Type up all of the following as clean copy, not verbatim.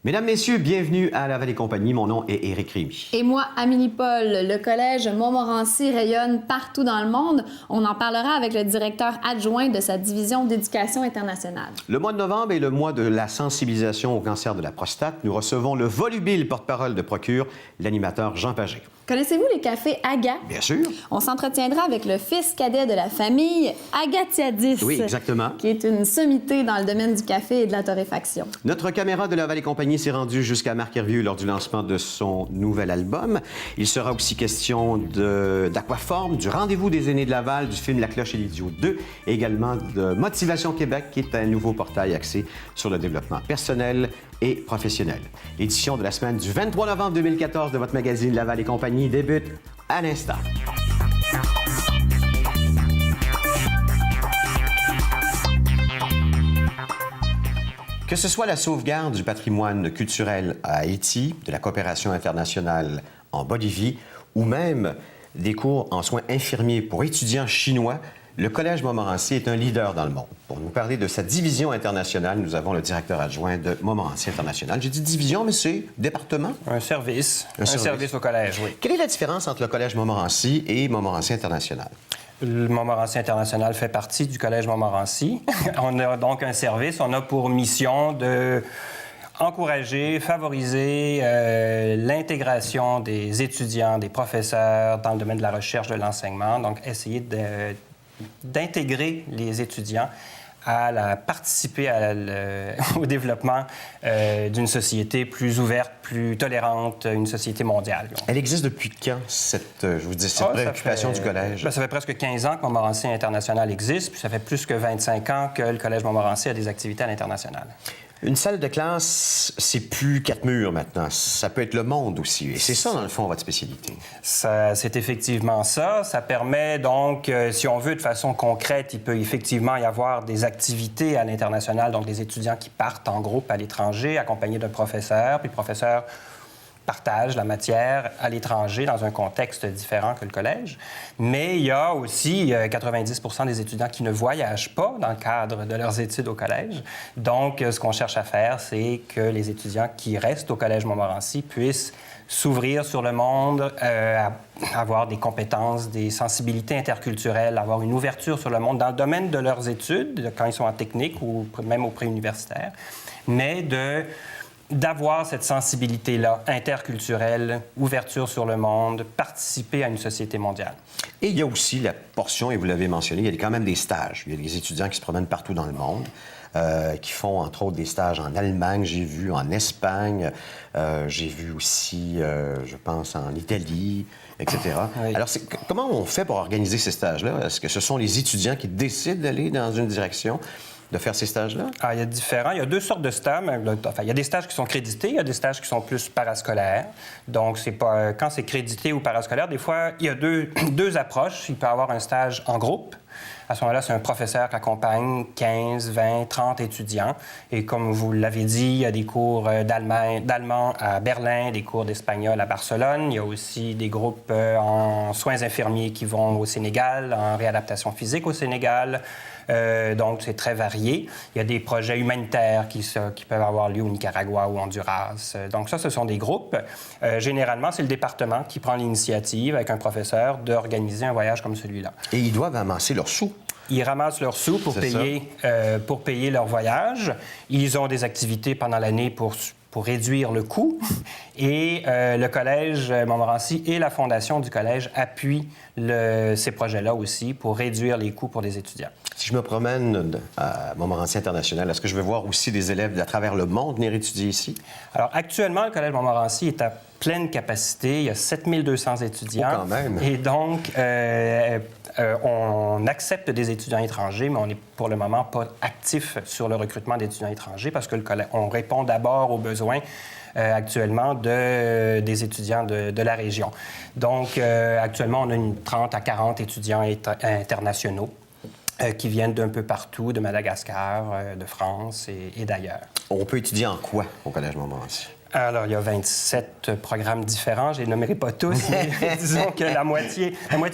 Mesdames, Messieurs, bienvenue à Laval et compagnie. Mon nom est Éric Rémy. Et moi, Amélie Paul, le Collège Montmorency rayonne partout dans le monde. On en parlera avec le directeur adjoint de sa division d'éducation internationale. Le mois de novembre est le mois de la sensibilisation au cancer de la prostate. Nous recevons le volubile porte-parole de Procure, l'animateur Jean Pagé. Connaissez-vous les cafés Aga? Bien sûr. On s'entretiendra avec le fils cadet de la famille, Agatiadis. Oui, exactement. Qui est une sommité dans le domaine du café et de la torréfaction. Notre caméra de Laval et compagnie s'est rendue jusqu'à Marc Hervieux lors du lancement de son nouvel album. Il sera aussi question d'Aquaforme, du Rendez-vous des aînés de Laval, du film La Cloche et l'Idiot 2, et également de Motivation Québec, qui est un nouveau portail axé sur le développement personnel et professionnel. L'édition de la semaine du 23 novembre 2014 de votre magazine Laval et compagnie débute à l'instant. Que ce soit la sauvegarde du patrimoine culturel à Haïti, de la coopération internationale en Bolivie ou même des cours en soins infirmiers pour étudiants chinois, le Collège Montmorency est un leader dans le monde. Pour nous parler de sa division internationale, nous avons le directeur adjoint de Montmorency International. J'ai dit division, mais c'est département? Un service. Un service au collège, oui. Quelle est la différence entre le Collège Montmorency et Montmorency International? Le Montmorency International fait partie du Collège Montmorency. On a donc un service. On a pour mission de encourager, favoriser l'intégration des étudiants, des professeurs dans le domaine de la recherche, de l'enseignement. Donc, essayer d'intégrer les étudiants à participer au développement d'une société plus ouverte, plus tolérante, une société mondiale. Elle existe depuis quand, cette préoccupation du collège? Ça fait presque 15 ans que Montmorency International existe, puis ça fait plus que 25 ans que le Collège Montmorency a des activités à l'international. Une salle de classe, c'est plus 4 murs maintenant. Ça peut être le monde aussi. Et c'est ça, dans le fond, votre spécialité. C'est effectivement ça. Ça permet donc, si on veut, de façon concrète, il peut effectivement y avoir des activités à l'international, donc des étudiants qui partent en groupe à l'étranger, accompagnés d'un professeur, puis le professeur partage la matière à l'étranger dans un contexte différent que le collège. Mais il y a aussi 90 % des étudiants qui ne voyagent pas dans le cadre de leurs études au collège. Donc, ce qu'on cherche à faire, c'est que les étudiants qui restent au Collège Montmorency puissent s'ouvrir sur le monde, avoir des compétences, des sensibilités interculturelles, avoir une ouverture sur le monde dans le domaine de leurs études, quand ils sont en technique ou même au préuniversitaire, mais d'avoir cette sensibilité-là, interculturelle, ouverture sur le monde, participer à une société mondiale. Et il y a aussi la portion, et vous l'avez mentionné, il y a quand même des stages. Il y a des étudiants qui se promènent partout dans le monde, qui font, entre autres, des stages en Allemagne, j'ai vu, en Espagne, j'ai vu aussi, je pense, en Italie, etc. Oui. Alors, comment on fait pour organiser ces stages-là? Est-ce que ce sont les étudiants qui décident d'aller dans une direction, de faire ces stages-là? Ah, il y a deux sortes de stages. Enfin, il y a des stages qui sont crédités, il y a des stages qui sont plus parascolaires. Donc, quand c'est crédité ou parascolaire, des fois, il y a deux approches. Il peut y avoir un stage en groupe. À ce moment-là, c'est un professeur qui accompagne 15, 20, 30 étudiants. Et comme vous l'avez dit, il y a des cours d'allemand à Berlin, des cours d'espagnol à Barcelone. Il y a aussi des groupes en soins infirmiers qui vont au Sénégal, en réadaptation physique au Sénégal. Donc, c'est très varié. Il y a des projets humanitaires qui peuvent avoir lieu au Nicaragua ou au Honduras. Donc, ça, ce sont des groupes. Généralement, c'est le département qui prend l'initiative, avec un professeur, d'organiser un voyage comme celui-là. Et ils doivent amasser leurs sous. Ils ramassent leurs sous pour payer leur voyage. Ils ont des activités pendant l'année pour réduire le coût. Et le Collège Montmorency et la Fondation du Collège appuient ces projets-là aussi pour réduire les coûts pour les étudiants. Si je me promène à Montmorency International, est-ce que je vais voir aussi des élèves à travers le monde venir étudier ici? Alors, actuellement, le Collège Montmorency est à pleine capacité. Il y a 7200 étudiants. Oh, quand même! Et donc, on accepte des étudiants étrangers, mais on n'est pour le moment pas actif sur le recrutement d'étudiants étrangers parce que on répond d'abord aux besoins actuellement des étudiants de la région. Donc, actuellement, on a 30 à 40 étudiants internationaux qui viennent d'un peu partout, de Madagascar, de France et d'ailleurs. On peut étudier en quoi au Collège Montmorency? Alors, il y a 27 programmes différents. Je ne les nommerai pas tous, mais disons que la moitié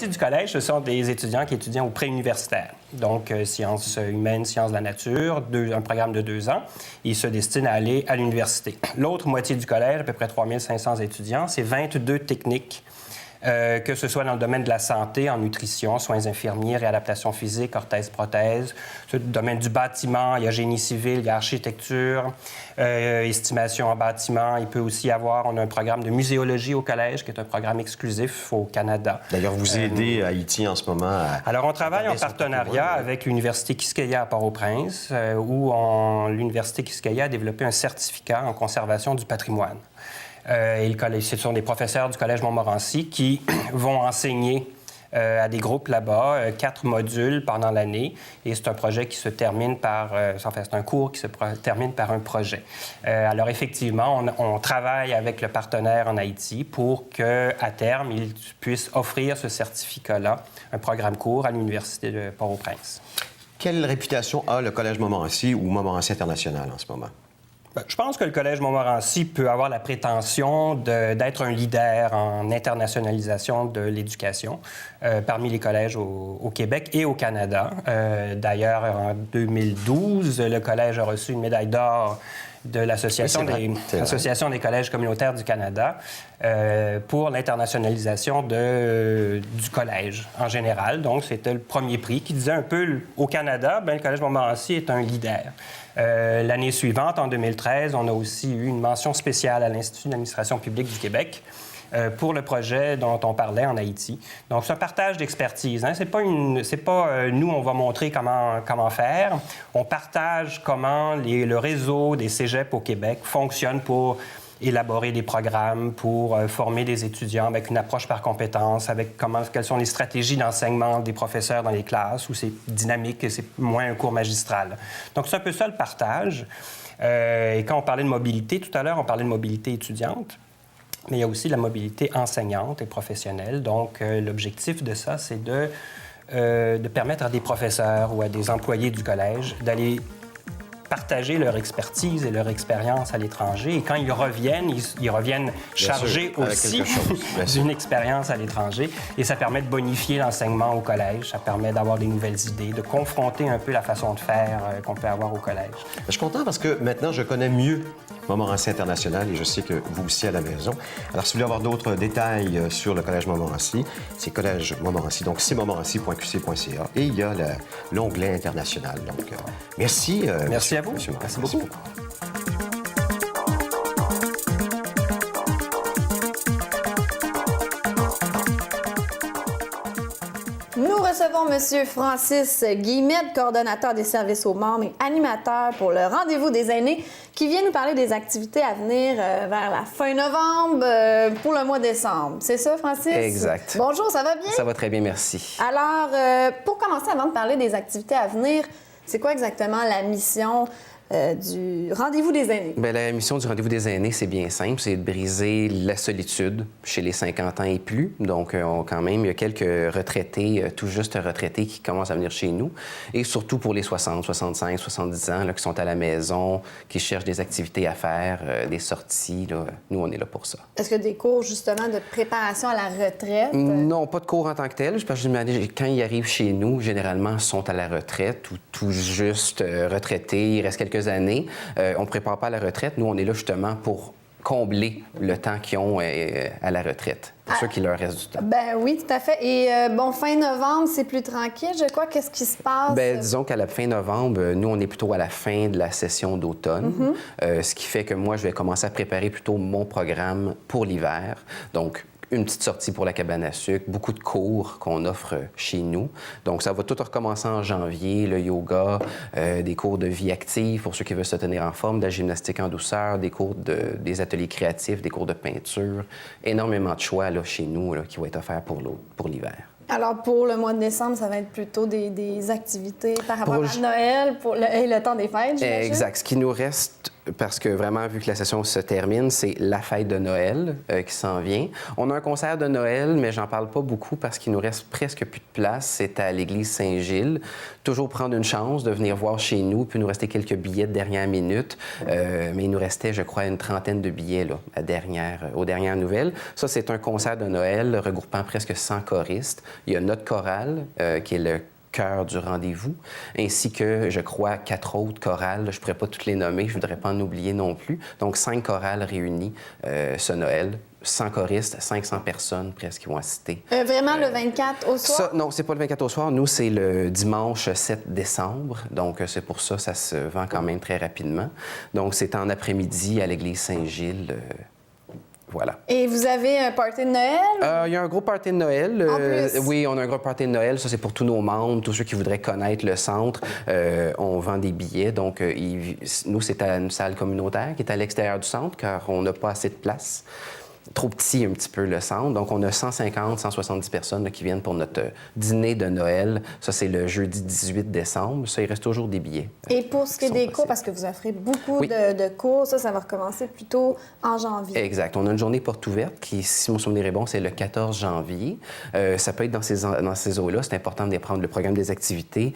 du collège, ce sont des étudiants qui étudient au préuniversitaire. Donc, sciences humaines, sciences de la nature, un programme de 2 ans. Ils se destinent à aller à l'université. L'autre moitié du collège, à peu près 3500 étudiants, c'est 22 techniques. Que ce soit dans le domaine de la santé, en nutrition, soins infirmiers, réadaptation physique, orthèse-prothèse, le domaine du bâtiment, il y a génie civil, il y a architecture, estimation en bâtiment. Il peut aussi y avoir, on a un programme de muséologie au collège, qui est un programme exclusif au Canada. D'ailleurs, vous aidez Haïti en ce moment Alors, on travaille en partenariat avec l'Université Quisqueya à Port-au-Prince, où l'Université Quisqueya a développé un certificat en conservation du patrimoine. Ce sont des professeurs du Collège Montmorency qui vont enseigner à des groupes là-bas, 4 modules pendant l'année. Et c'est un projet qui se termine par... c'est un cours qui se termine par un projet. Alors, effectivement, on travaille avec le partenaire en Haïti pour qu'à terme, il puisse offrir ce certificat-là, un programme court à l'Université de Port-au-Prince. Quelle réputation a le Collège Montmorency ou Montmorency International en ce moment? Je pense que le Collège Montmorency peut avoir la prétention d'être un leader en internationalisation de l'éducation parmi les collèges au Québec et au Canada. D'ailleurs, en 2012, le collège a reçu une médaille d'or de l'Association des collèges communautaires du Canada pour l'internationalisation du collège en général. Donc, c'était le premier prix qui disait un peu, au Canada, le Collège Montmorency est un leader. L'année suivante, en 2013, on a aussi eu une mention spéciale à l'Institut d'administration publique du Québec pour le projet dont on parlait en Haïti. Donc, c'est un partage d'expertise. Hein? C'est pas nous, on va montrer comment faire. On partage comment le réseau des cégeps au Québec fonctionne pour élaborer des programmes, pour former des étudiants avec une approche par compétence, avec quelles sont les stratégies d'enseignement des professeurs dans les classes, où c'est dynamique et c'est moins un cours magistral. Donc, c'est un peu ça le partage. Et quand on parlait de mobilité, tout à l'heure, on parlait de mobilité étudiante. Mais il y a aussi la mobilité enseignante et professionnelle. Donc, l'objectif de ça, c'est de permettre à des professeurs ou à des employés du collège d'aller partager leur expertise et leur expérience à l'étranger. Et quand ils reviennent chargés aussi d'une expérience à l'étranger. Et ça permet de bonifier l'enseignement au collège. Ça permet d'avoir des nouvelles idées, de confronter un peu la façon de faire qu'on peut avoir au collège. Je suis content parce que maintenant, je connais mieux Montmorency International et je sais que vous aussi à la maison. Alors, si vous voulez avoir d'autres détails sur le Collège Montmorency, c'est Collège Montmorency, donc c'est montmorency.qc.ca et il y a l'onglet international. Donc, merci. Merci à vous. Monsieur Merci beaucoup. Nous recevons M. Francis Guillemette, coordonnateur des services aux membres et animateur pour le Rendez-vous des aînés, qui vient nous parler des activités à venir vers la fin novembre pour le mois de décembre. C'est ça, Francis? Exact. Bonjour, ça va bien? Ça va très bien, merci. Alors, pour commencer, avant de parler des activités à venir, c'est quoi exactement la mission du Rendez-vous des aînés? Bien, la mission du Rendez-vous des aînés, c'est bien simple, c'est de briser la solitude chez les 50 ans et plus. Donc, quand même, il y a quelques retraités, tout juste retraités, qui commencent à venir chez nous. Et surtout pour les 60, 65, 70 ans, là, qui sont à la maison, qui cherchent des activités à faire, des sorties. Là. Nous, on est là pour ça. Est-ce que des cours, justement, de préparation à la retraite? Non, pas de cours en tant que tel. Parce que quand ils arrivent chez nous, généralement, ils sont à la retraite ou tout juste retraités. Il reste quelques années. On ne prépare pas à la retraite. Nous, on est là justement pour combler le temps qu'ils ont à la retraite, pour ceux qui leur reste du temps. Ben oui, tout à fait. Et fin novembre, c'est plus tranquille, je crois. Qu'est-ce qui se passe? Bien, disons qu'à la fin novembre, nous, on est plutôt à la fin de la session d'automne, ce qui fait que moi, je vais commencer à préparer plutôt mon programme pour l'hiver. Donc, une petite sortie pour la cabane à sucre, beaucoup de cours qu'on offre chez nous. Donc, ça va tout recommencer en janvier, le yoga, des cours de vie active pour ceux qui veulent se tenir en forme, de la gymnastique en douceur, des cours des ateliers créatifs, des cours de peinture. Énormément de choix là, chez nous là, qui vont être offerts pour l'hiver. Alors, pour le mois de décembre, ça va être plutôt des activités par rapport à Noël et le temps des fêtes, j'imagine? Exact. Ce qui nous reste parce que vraiment, vu que la session se termine, c'est la fête de Noël qui s'en vient. On a un concert de Noël, mais j'en parle pas beaucoup parce qu'il nous reste presque plus de place. C'est à l'église Saint-Gilles. Toujours prendre une chance de venir voir chez nous, puis il nous restait quelques billets de dernière minute. Mais il nous restait, je crois, une trentaine de billets là, aux dernières nouvelles. Ça, c'est un concert de Noël regroupant presque 100 choristes. Il y a notre chorale, qui est le cœur du rendez-vous, ainsi que, je crois, 4 autres chorales. Je ne pourrais pas toutes les nommer, je ne voudrais pas en oublier non plus. Donc, 5 chorales réunies ce Noël. 100 choristes, 500 personnes presque qui vont assister. Vraiment le 24 au soir? Ça, non, c'est pas le 24 au soir. Nous, c'est le dimanche 7 décembre. Donc, c'est pour ça ça se vend quand même très rapidement. Donc, c'est en après-midi à l'église Saint-Gilles. Voilà. Et vous avez un party de Noël? Il y a un gros party de Noël. En plus? Oui, on a un gros party de Noël. Ça, c'est pour tous nos membres, tous ceux qui voudraient connaître le centre. On vend des billets. Donc, nous, c'est à une salle communautaire qui est à l'extérieur du centre, car on n'a pas assez de place. Trop petit un petit peu le centre. Donc, on a 150, 170 personnes là, qui viennent pour notre dîner de Noël. Ça, c'est le jeudi 18 décembre. Ça, il reste toujours des billets. Et pour ce qui est des cours, possibles. parce que vous offrez beaucoup Oui. de cours, ça va recommencer plutôt en janvier. Exact. On a une journée porte ouverte qui, si mon souvenir est bon, c'est le 14 janvier. Ça peut être dans ces eaux-là. C'est important de prendre le programme des activités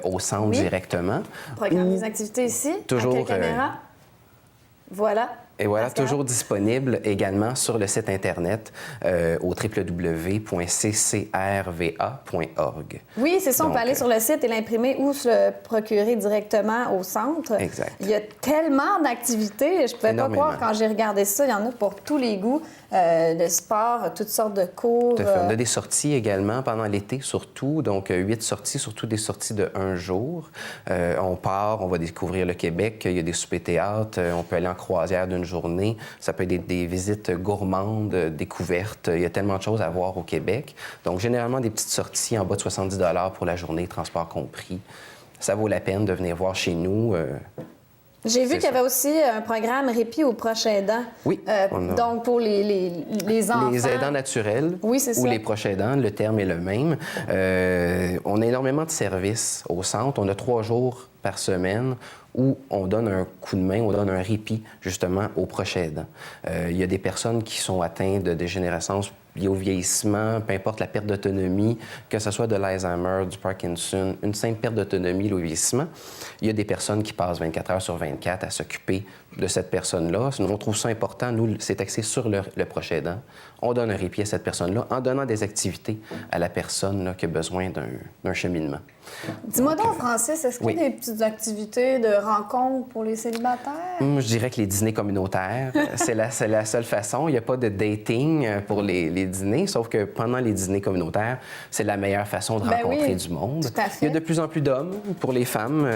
au centre directement. Programme des activités ici. Toujours, À quelle caméra? Voilà. Et voilà, Pascal? toujours disponible également sur le site Internet au www.ccrva.org. Oui, c'est ça. On Donc, peut aller sur le site et l'imprimer ou se le procurer directement au centre. Exact. Il y a tellement d'activités. Je ne pouvais pas Énormément. croire quand j'ai regardé ça. Il y en a pour tous les goûts, de sport, toutes sortes de cours. Tout à fait. On a des sorties également pendant l'été, surtout. Donc, 8 sorties, surtout des sorties de 1 jour. On part, on va découvrir le Québec. Il y a des soupers-théâtres. On peut aller en croisière d'une journée. Ça peut être des visites gourmandes, découvertes. Il y a tellement de choses à voir au Québec. Donc, généralement, des petites sorties en bas de 70 $ pour la journée, transport compris. Ça vaut la peine de venir voir chez nous. J'ai vu C'est qu'il y avait aussi un programme répit aux proches aidants. Oui, on a- Donc, pour les enfants. Les aidants naturels Oui, c'est ou ça. les proches aidants, le terme est le même. On a énormément de services au centre. On a 3 jours par semaine où on donne un coup de main, on donne un répit justement aux proches aidants. Il y a des personnes qui sont atteintes de dégénérescence liée au vieillissement, peu importe la perte d'autonomie, que ce soit de l'Alzheimer, du Parkinson, une simple perte d'autonomie liée au vieillissement. Il y a des personnes qui passent 24 heures sur 24 à s'occuper de cette personne-là. On trouve ça important. Nous, c'est axé sur le proche aidant. On donne un répit à cette personne-là en donnant des activités à la personne là, qui a besoin d'un cheminement. Dis-moi donc, Francis, est-ce qu'il y a oui. des petites activités de rencontres pour les célibataires? Je dirais que les dîners communautaires, c'est la seule façon. Il n'y a pas de dating pour les dîners, sauf que pendant les dîners communautaires, c'est la meilleure façon de rencontrer oui, du monde. tout à fait. Il y a de plus en plus d'hommes pour les femmes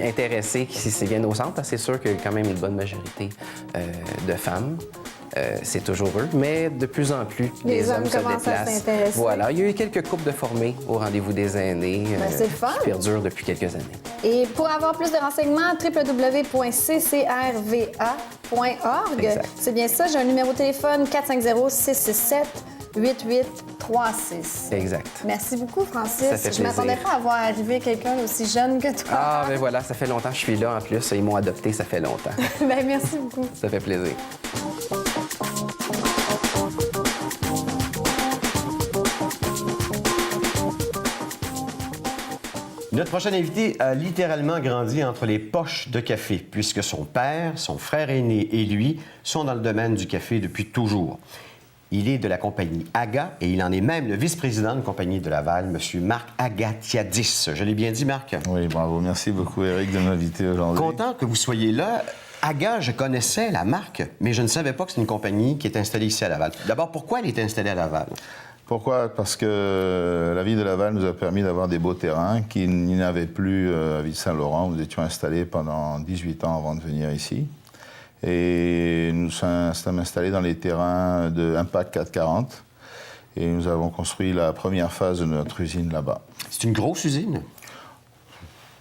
intéressées qui viennent au centre. C'est sûr qu'il y a quand même une bonne majorité de femmes. C'est toujours eux, mais de plus en plus, Les hommes hommes se commencent à déplacent. s'intéresser. Voilà. Il y a eu quelques couples de formés au rendez-vous des aînés c'est le fun. qui perdurent depuis quelques années. Et pour avoir plus de renseignements, www.ccrva.org. Exact. C'est bien ça. J'ai un numéro de téléphone 450-667-8836. Exact. Merci beaucoup, Francis. Ça fait Je m'attendais plaisir. pas à voir arriver quelqu'un d'aussi jeune que toi. Ah, ben voilà, ça fait longtemps que je suis là en plus. Ils m'ont adopté, ça fait longtemps. Ben, merci beaucoup. Ça fait plaisir. Notre prochain invité a littéralement grandi entre les poches de café, puisque son père, son frère aîné et lui sont dans le domaine du café depuis toujours. Il est de la compagnie AGA et il en est même le vice-président de compagnie de Laval, M. Marc Agatiadis. Je l'ai bien dit, Marc? Oui, bravo. Merci beaucoup, Éric, de m'inviter aujourd'hui. Content que vous soyez là. AGA, je connaissais la marque, mais je ne savais pas que c'est une compagnie qui est installée ici à Laval. D'abord, pourquoi elle est installée à Laval? Pourquoi? Parce que la ville de Laval nous a permis d'avoir des beaux terrains qu'il n'y avait plus à Ville-Saint-Laurent. Nous étions installés pendant 18 ans avant de venir ici. Et nous sommes installés dans les terrains de Impact 440. Et nous avons construit la première phase de notre usine là-bas. C'est une grosse usine.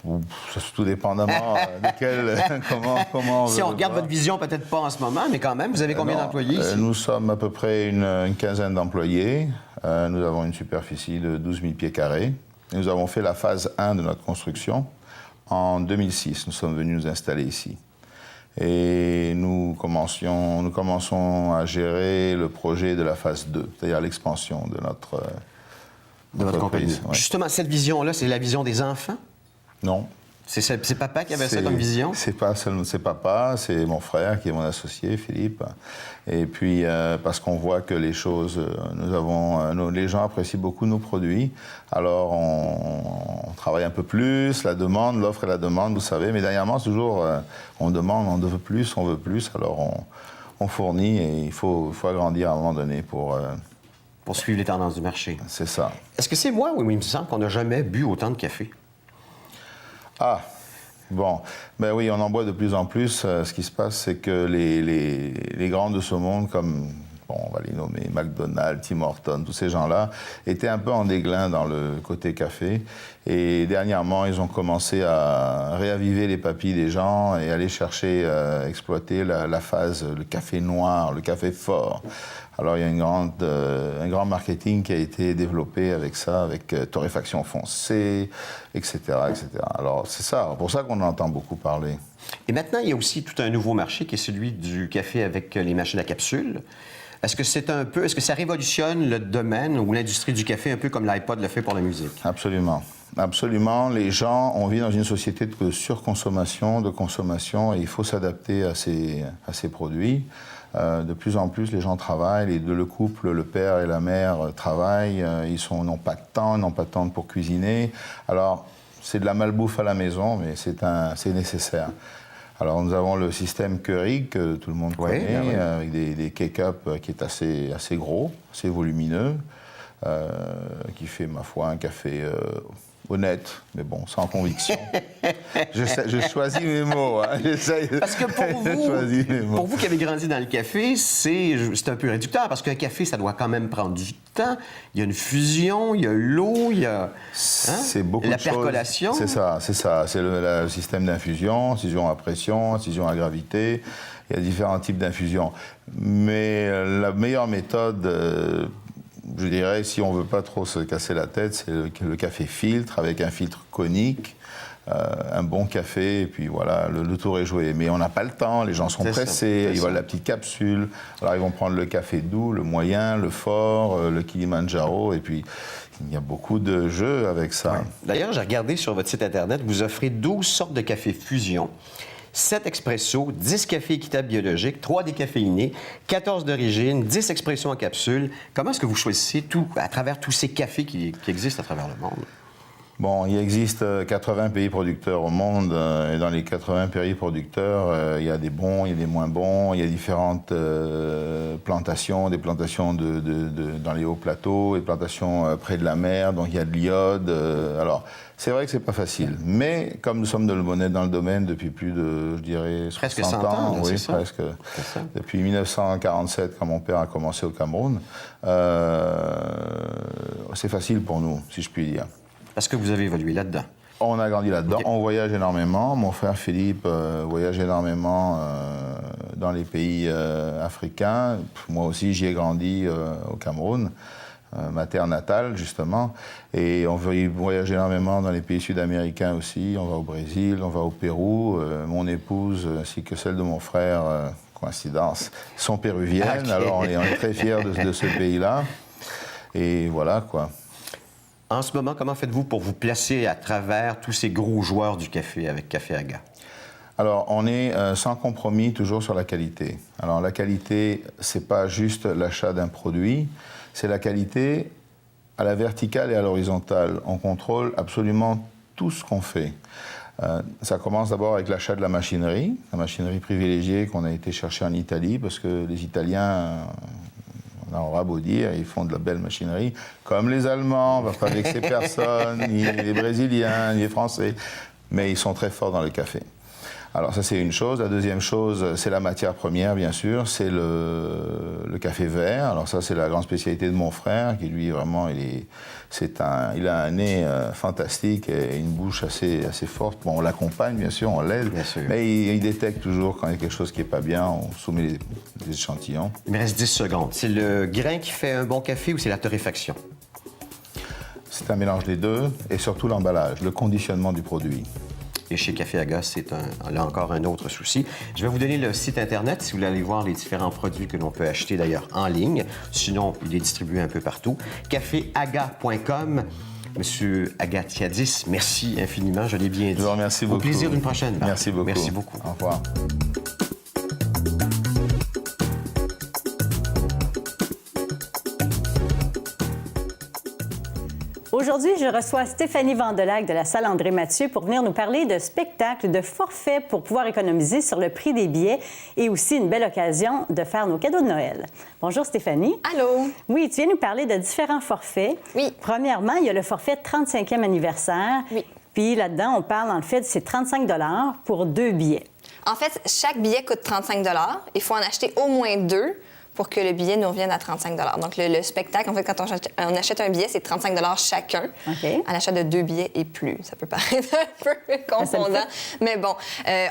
Ça, c'est tout dépendamment de comment Si veut on le regarde voir. votre vision, peut-être pas en ce moment, mais quand même, vous avez combien Non, d'employés ici? Nous sommes à peu près une quinzaine d'employés. Nous avons une superficie de 12 000 pieds carrés. Et nous avons fait la phase 1 de notre construction en 2006. Nous sommes venus nous installer ici. Et nous commençons à gérer le projet de la phase 2, c'est-à-dire l'expansion de notre votre compagnie. entreprise, ouais. Justement, cette vision-là, c'est la vision des enfants? Non. C'est papa qui avait ça comme vision? C'est pas seulement c'est papa, c'est mon frère qui est mon associé, Philippe. Et puis parce qu'on voit que les choses, les gens apprécient beaucoup nos produits. Alors on travaille un peu plus, l'offre et la demande, vous savez. Mais dernièrement, toujours, on demande, on veut plus, on veut plus. Alors on fournit et il faut agrandir à un moment donné pour suivre les tendances du marché. C'est ça. Est-ce que c'est moi ou il me semble qu'on n'a jamais bu autant de café? Ah, bon. Ben oui, on en boit de plus en plus. Ce qui se passe, c'est que les grands de ce monde, comme, bon, on va les nommer, McDonald's, Tim Hortons, tous ces gens-là, étaient un peu en déclin dans le côté café. Et dernièrement, ils ont commencé à réaviver les papilles des gens et aller chercher, exploiter la phase, le café noir, le café fort. Alors, il y a un grand marketing qui a été développé avec ça, avec torréfaction foncée, etc., etc. Alors, c'est ça, pour ça qu'on en entend beaucoup parler. Et maintenant, il y a aussi tout un nouveau marché qui est celui du café avec les machines à capsules. Est-ce que ça révolutionne le domaine ou l'industrie du café un peu comme l'iPod le fait pour la musique? Absolument. Absolument. Les gens, on vit dans une société de surconsommation, de consommation, et il faut s'adapter à ces produits. De plus en plus, les gens travaillent, le couple, le père et la mère travaillent, ils n'ont pas de temps pour cuisiner. Alors, c'est de la malbouffe à la maison, mais c'est nécessaire. Alors, nous avons le système Keurig, que tout le monde connaît, avec des K-Cups qui est assez gros, assez volumineux, qui fait, ma foi, un café honnête, mais bon, sans conviction. Je choisis mes mots. Hein. Parce que pour vous qui avez grandi dans le café, c'est un peu réducteur, parce qu'un café, ça doit quand même prendre du temps. Il y a une fusion, il y a l'eau, il y a c'est beaucoup la de choses. percolation. C'est ça. C'est le système d'infusion, infusion à pression, infusion à gravité. Il y a différents types d'infusions. Mais la meilleure méthode... je dirais, si on ne veut pas trop se casser la tête, c'est le café filtre, avec un filtre conique, un bon café, et puis voilà, le tour est joué. Mais on n'a pas le temps, les gens sont pressés, ils veulent la petite capsule. Alors ils vont prendre le café doux, le moyen, le fort, le Kilimanjaro, et puis il y a beaucoup de jeux avec ça. Ouais. D'ailleurs, j'ai regardé sur votre site Internet, vous offrez 12 sortes de café fusion. 7 expressos, 10 cafés équitables biologiques, 3 décaféinés, 14 d'origine, 10 expressos en capsule. Comment est-ce que vous choisissez à travers tous ces cafés qui existent à travers le monde? Bon, il existe 80 pays producteurs au monde, et dans les 80 pays producteurs, il y a des bons, il y a des moins bons, il y a différentes plantations, des plantations dans les hauts plateaux, des plantations près de la mer, donc il y a de l'iode. Alors, c'est vrai que c'est pas facile, mais comme nous sommes dans le domaine depuis plus de, je dirais, presque 100 ans, là, oui, c'est presque, ça. Depuis 1947, quand mon père a commencé au Cameroun, c'est facile pour nous, si je puis dire. Parce que vous avez évolué là-dedans. On a grandi là-dedans. Okay. On voyage énormément. Mon frère Philippe voyage énormément dans les pays africains. Moi aussi, j'y ai grandi au Cameroun, ma terre natale, justement. Et on voyage énormément dans les pays sud-américains aussi. On va au Brésil, on va au Pérou. Mon épouse, ainsi que celle de mon frère, coïncidence, sont péruviennes. Okay. Alors, on est très fiers de ce pays-là. Et voilà, quoi. En ce moment, comment faites-vous pour vous placer à travers tous ces gros joueurs du café avec Café Aga? Alors, on est sans compromis toujours sur la qualité. Alors, la qualité, c'est pas juste l'achat d'un produit, c'est la qualité à la verticale et à l'horizontale. On contrôle absolument tout ce qu'on fait. Ça commence d'abord avec l'achat de la machinerie privilégiée qu'on a été chercher en Italie, parce que les Italiens... on aura beau dire, ils font de la belle machinerie, comme les Allemands, on ne va pas vexer personne, ni les Brésiliens, ni les Français, mais ils sont très forts dans le café. Alors ça, c'est une chose. La deuxième chose, c'est la matière première, bien sûr, c'est le café vert. Alors ça, c'est la grande spécialité de mon frère, qui lui, vraiment, il a un nez fantastique et une bouche assez forte. Bon, on l'accompagne, bien sûr, on l'aide, mais il détecte toujours quand il y a quelque chose qui n'est pas bien, on soumet des échantillons. Il me reste 10 secondes. C'est le grain qui fait un bon café ou c'est la torréfaction? C'est un mélange des deux, et surtout l'emballage, le conditionnement du produit. Et chez Café Aga, c'est là encore un autre souci. Je vais vous donner le site Internet si vous voulez aller voir les différents produits que l'on peut acheter d'ailleurs en ligne. Sinon, il est distribué un peu partout. caféaga.com. Monsieur Agatiadis, merci infiniment, je l'ai bien dit. Je vous remercie beaucoup. Au plaisir d'une prochaine. Merci beaucoup. Merci beaucoup. Au revoir. Aujourd'hui, je reçois Stéphanie Vandelac de la salle André Mathieu pour venir nous parler de spectacles, de forfaits pour pouvoir économiser sur le prix des billets et aussi une belle occasion de faire nos cadeaux de Noël. Bonjour Stéphanie. Allô? Oui, tu viens nous parler de différents forfaits. Oui. Premièrement, il y a le forfait 35e anniversaire. Oui. Puis là-dedans, on parle en fait, c'est 35 $ pour 2 billets. En fait, chaque billet coûte 35 $. Il faut en acheter au moins 2 pour que le billet nous revienne à 35 $. Donc, le spectacle, en fait, quand on achète un billet, c'est 35 $ chacun. OK. À l'achat de 2 billets et plus. Ça peut paraître un peu confondant. Mais bon,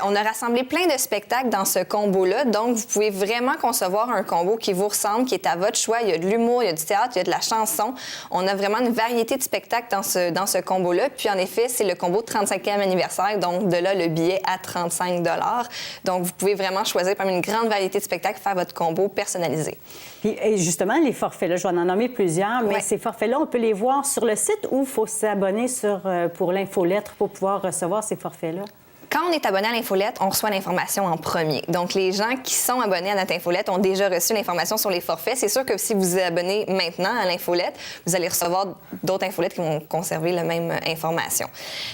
on a rassemblé plein de spectacles dans ce combo-là. Donc, vous pouvez vraiment concevoir un combo qui vous ressemble, qui est à votre choix. Il y a de l'humour, il y a du théâtre, il y a de la chanson. On a vraiment une variété de spectacles dans ce combo-là. Puis, en effet, c'est le combo 35e anniversaire. Donc, de là, le billet à 35 $. Donc, vous pouvez vraiment choisir parmi une grande variété de spectacles, faire votre combo personnalisé. Et justement, les forfaits, là, je vais en nommer plusieurs, mais Ouais. ces forfaits-là, on peut les voir sur le site ou il faut s'abonner pour l'infolettre pour pouvoir recevoir ces forfaits-là? Quand on est abonné à l'infolette, on reçoit l'information en premier. Donc, les gens qui sont abonnés à notre infolette ont déjà reçu l'information sur les forfaits. C'est sûr que si vous vous abonnez maintenant à l'infolette, vous allez recevoir d'autres infolettes qui vont conserver la même information.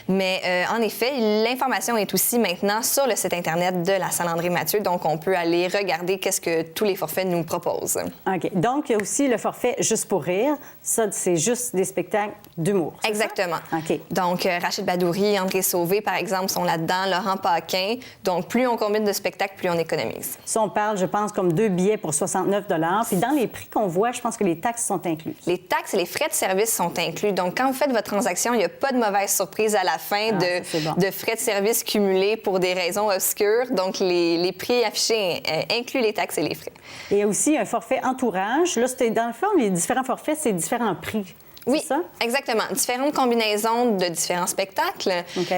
Mais en effet, l'information est aussi maintenant sur le site Internet de la salle André Mathieu. Donc, on peut aller regarder qu'est-ce que tous les forfaits nous proposent. OK. Donc, il y a aussi le forfait Juste pour rire. Ça, c'est juste des spectacles d'humour. c'est ça? Exactement. OK. Donc, Rachid Badouri, André Sauvé, par exemple, sont là-dedans. Laurent Paquin. Donc, plus on combine de spectacles, plus on économise. Ça, on parle, je pense, comme 2 billets pour 69 $. Puis dans les prix qu'on voit, je pense que les taxes sont incluses. Les taxes et les frais de service sont inclus. Donc, quand vous faites votre transaction, il n'y a pas de mauvaise surprise à la fin Ah, ça, c'est bon. de frais de service cumulés pour des raisons obscures. Donc, les prix affichés incluent les taxes et les frais. Et il y a aussi un forfait entourage. Là, c'était dans le fond, les différents forfaits, c'est différents prix. Oui, C'est ça? exactement. Différentes combinaisons de différents spectacles. OK.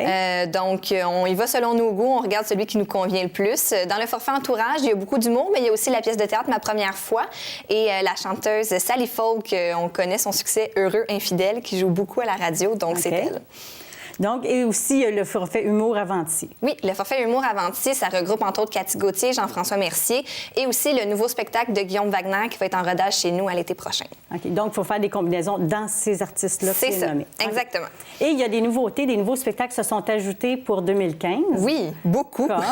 Donc, on y va selon nos goûts, on regarde celui qui nous convient le plus. Dans le forfait entourage, il y a beaucoup d'humour, mais il y a aussi la pièce de théâtre Ma première fois et la chanteuse Sally Folk, on connaît son succès Heureux infidèle, qui joue beaucoup à la radio, donc c'est OK. elle. Donc, et aussi le forfait humour Avanti. Oui, le forfait Humour Avanti, ça regroupe entre autres Cathy Gauthier, Jean-François Mercier et aussi le nouveau spectacle de Guillaume Wagner qui va être en rodage chez nous à l'été prochain. OK. Donc, il faut faire des combinaisons dans ces artistes-là. que C'est tu ça, as nommés. OK. exactement. Et il y a des nouveautés, des nouveaux spectacles se sont ajoutés pour 2015. Oui, beaucoup. Comme?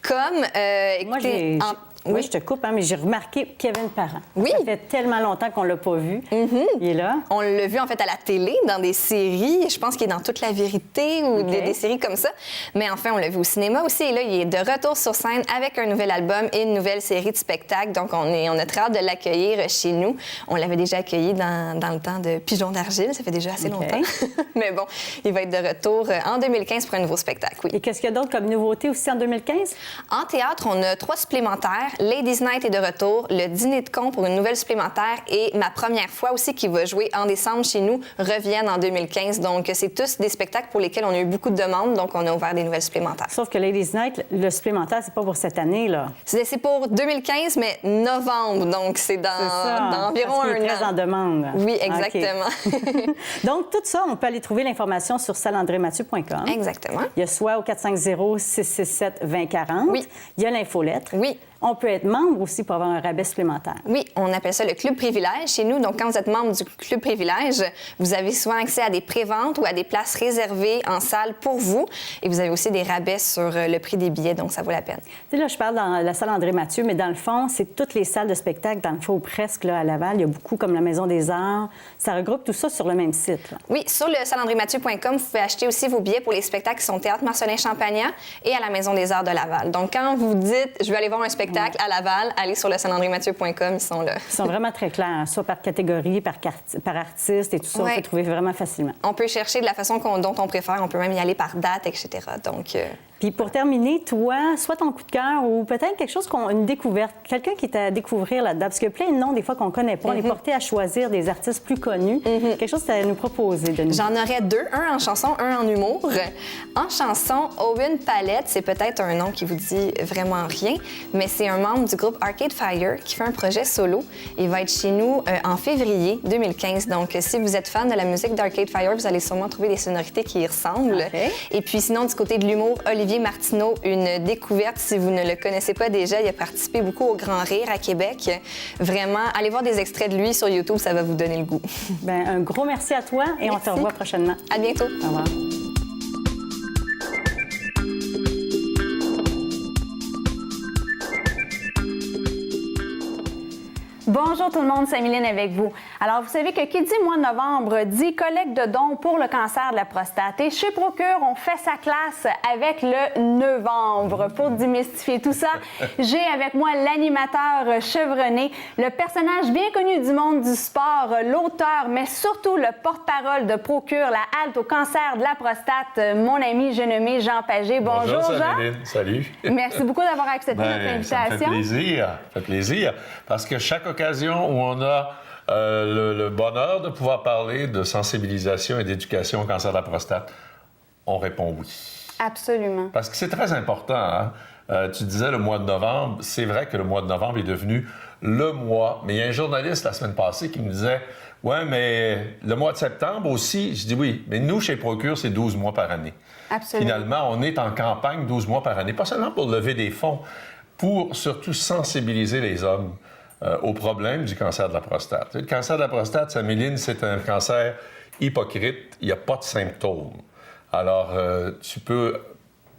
Comme, Moi, écoutez, Oui, oui. je te coupe, hein, mais j'ai remarqué Kevin Parent. Oui. Ça fait tellement longtemps qu'on l'a pas vu. Il est là. On l'a vu en fait à la télé, dans des séries. Je pense qu'il est dans Toute la vérité ou OK. des séries comme ça. Mais enfin, on l'a vu au cinéma aussi. Et là, il est de retour sur scène avec un nouvel album et une nouvelle série de spectacles. Donc, on a très hâte de l'accueillir chez nous. On l'avait déjà accueilli dans le temps de Pigeon d'argile. Ça fait déjà assez OK. longtemps. Mais bon, il va être de retour en 2015 pour un nouveau spectacle, oui. Et qu'est-ce qu'il y a d'autre comme nouveauté aussi en 2015? En théâtre, on a 3 supplémentaires. Ladies Night est de retour, le dîner de con pour une nouvelle supplémentaire et Ma première fois aussi qui va jouer en décembre chez nous reviennent en 2015. Donc, c'est tous des spectacles pour lesquels on a eu beaucoup de demandes, donc on a ouvert des nouvelles supplémentaires. Sauf que Ladies Night, le supplémentaire, c'est pas pour cette année, là. C'est pour 2015, mais novembre, donc c'est dans environ parce qu'il est un très en an. demande. Oui, OK. exactement. Donc, tout ça, on peut aller trouver l'information sur salandrémathieu.com. Exactement. Il y a soit au 450-667-2040. Oui. Il y a l'infolettre. Oui. On peut être membre aussi pour avoir un rabais supplémentaire. Oui, on appelle ça le Club Privilège chez nous. Donc, quand vous êtes membre du Club Privilège, vous avez souvent accès à des préventes ou à des places réservées en salle pour vous. Et vous avez aussi des rabais sur le prix des billets, donc ça vaut la peine. Tu sais, là, je parle dans la salle André Mathieu, mais dans le fond, c'est toutes les salles de spectacle, dans le fond, presque, là, à Laval. Il y a beaucoup, comme la Maison des Arts. Ça regroupe tout ça sur le même site, là. Oui, sur le salandrémathieu.com, vous pouvez acheter aussi vos billets pour les spectacles qui sont au Théâtre Marcelin-Champagnat et à la Maison des Arts de Laval. Donc, quand vous dites « je vais aller voir un spectacle à Laval », allez sur le salandrémathieu.com, ils sont là. Ils sont vraiment très clairs, soit par catégorie, par artiste et tout ça. Ouais. On peut trouver vraiment facilement. On peut chercher de la façon dont on préfère. On peut même y aller par date, etc. Donc, Puis pour terminer, toi, soit ton coup de cœur ou peut-être quelque chose, une découverte, quelqu'un qui est à découvrir là-dedans, parce qu'il y a plein de noms des fois qu'on ne connaît pas. On est porté à choisir des artistes plus connus. Quelque chose que tu as à nous proposer, Denis. J'en aurais deux, un en chanson, un en humour. En chanson, Owen Palette, c'est peut-être un nom qui vous dit vraiment rien, mais c'est un membre du groupe Arcade Fire qui fait un projet solo. Il va être chez nous en février 2015. Donc, si vous êtes fan de la musique d'Arcade Fire, vous allez sûrement trouver des sonorités qui y ressemblent. Okay. Et puis sinon, du côté de l'humour, Olivier Martineau, une découverte. Si vous ne le connaissez pas déjà, il a participé beaucoup au Grand Rire à Québec. Vraiment, allez voir des extraits de lui sur YouTube, ça va vous donner le goût. Bien, un gros merci à toi et on te revoit prochainement. À bientôt. Au revoir. Bonjour tout le monde, c'est Mylène avec vous. Alors, vous savez que qui dit mois de novembre dit collecte de dons pour le cancer de la prostate. Et chez Procure, on fait sa classe avec le novembre. Pour démystifier tout ça, j'ai avec moi l'animateur chevronné, le personnage bien connu du monde du sport, l'auteur, mais surtout le porte-parole de Procure, la halte au cancer de la prostate, mon ami, j'ai nommé Jean Pagé. Bonjour Jean. Mylène. Salut. Merci beaucoup d'avoir accepté notre invitation. Ça me fait plaisir, parce que chaque occasion où on a le bonheur de pouvoir parler de sensibilisation et d'éducation au cancer de la prostate, on répond oui. Absolument. Parce que c'est très important. Hein? Tu disais le mois de novembre. C'est vrai que le mois de novembre est devenu le mois. Mais il y a un journaliste la semaine passée qui me disait « Ouais, mais le mois de septembre aussi. » Je dis « Oui, mais nous, chez Procure, c'est 12 mois par année. » Absolument. Finalement, on est en campagne 12 mois par année. Pas seulement pour lever des fonds, pour surtout sensibiliser les hommes au problème du cancer de la prostate. Le cancer de la prostate, ça, Méline, c'est un cancer hypocrite. Il n'y a pas de symptômes. Alors, tu peux,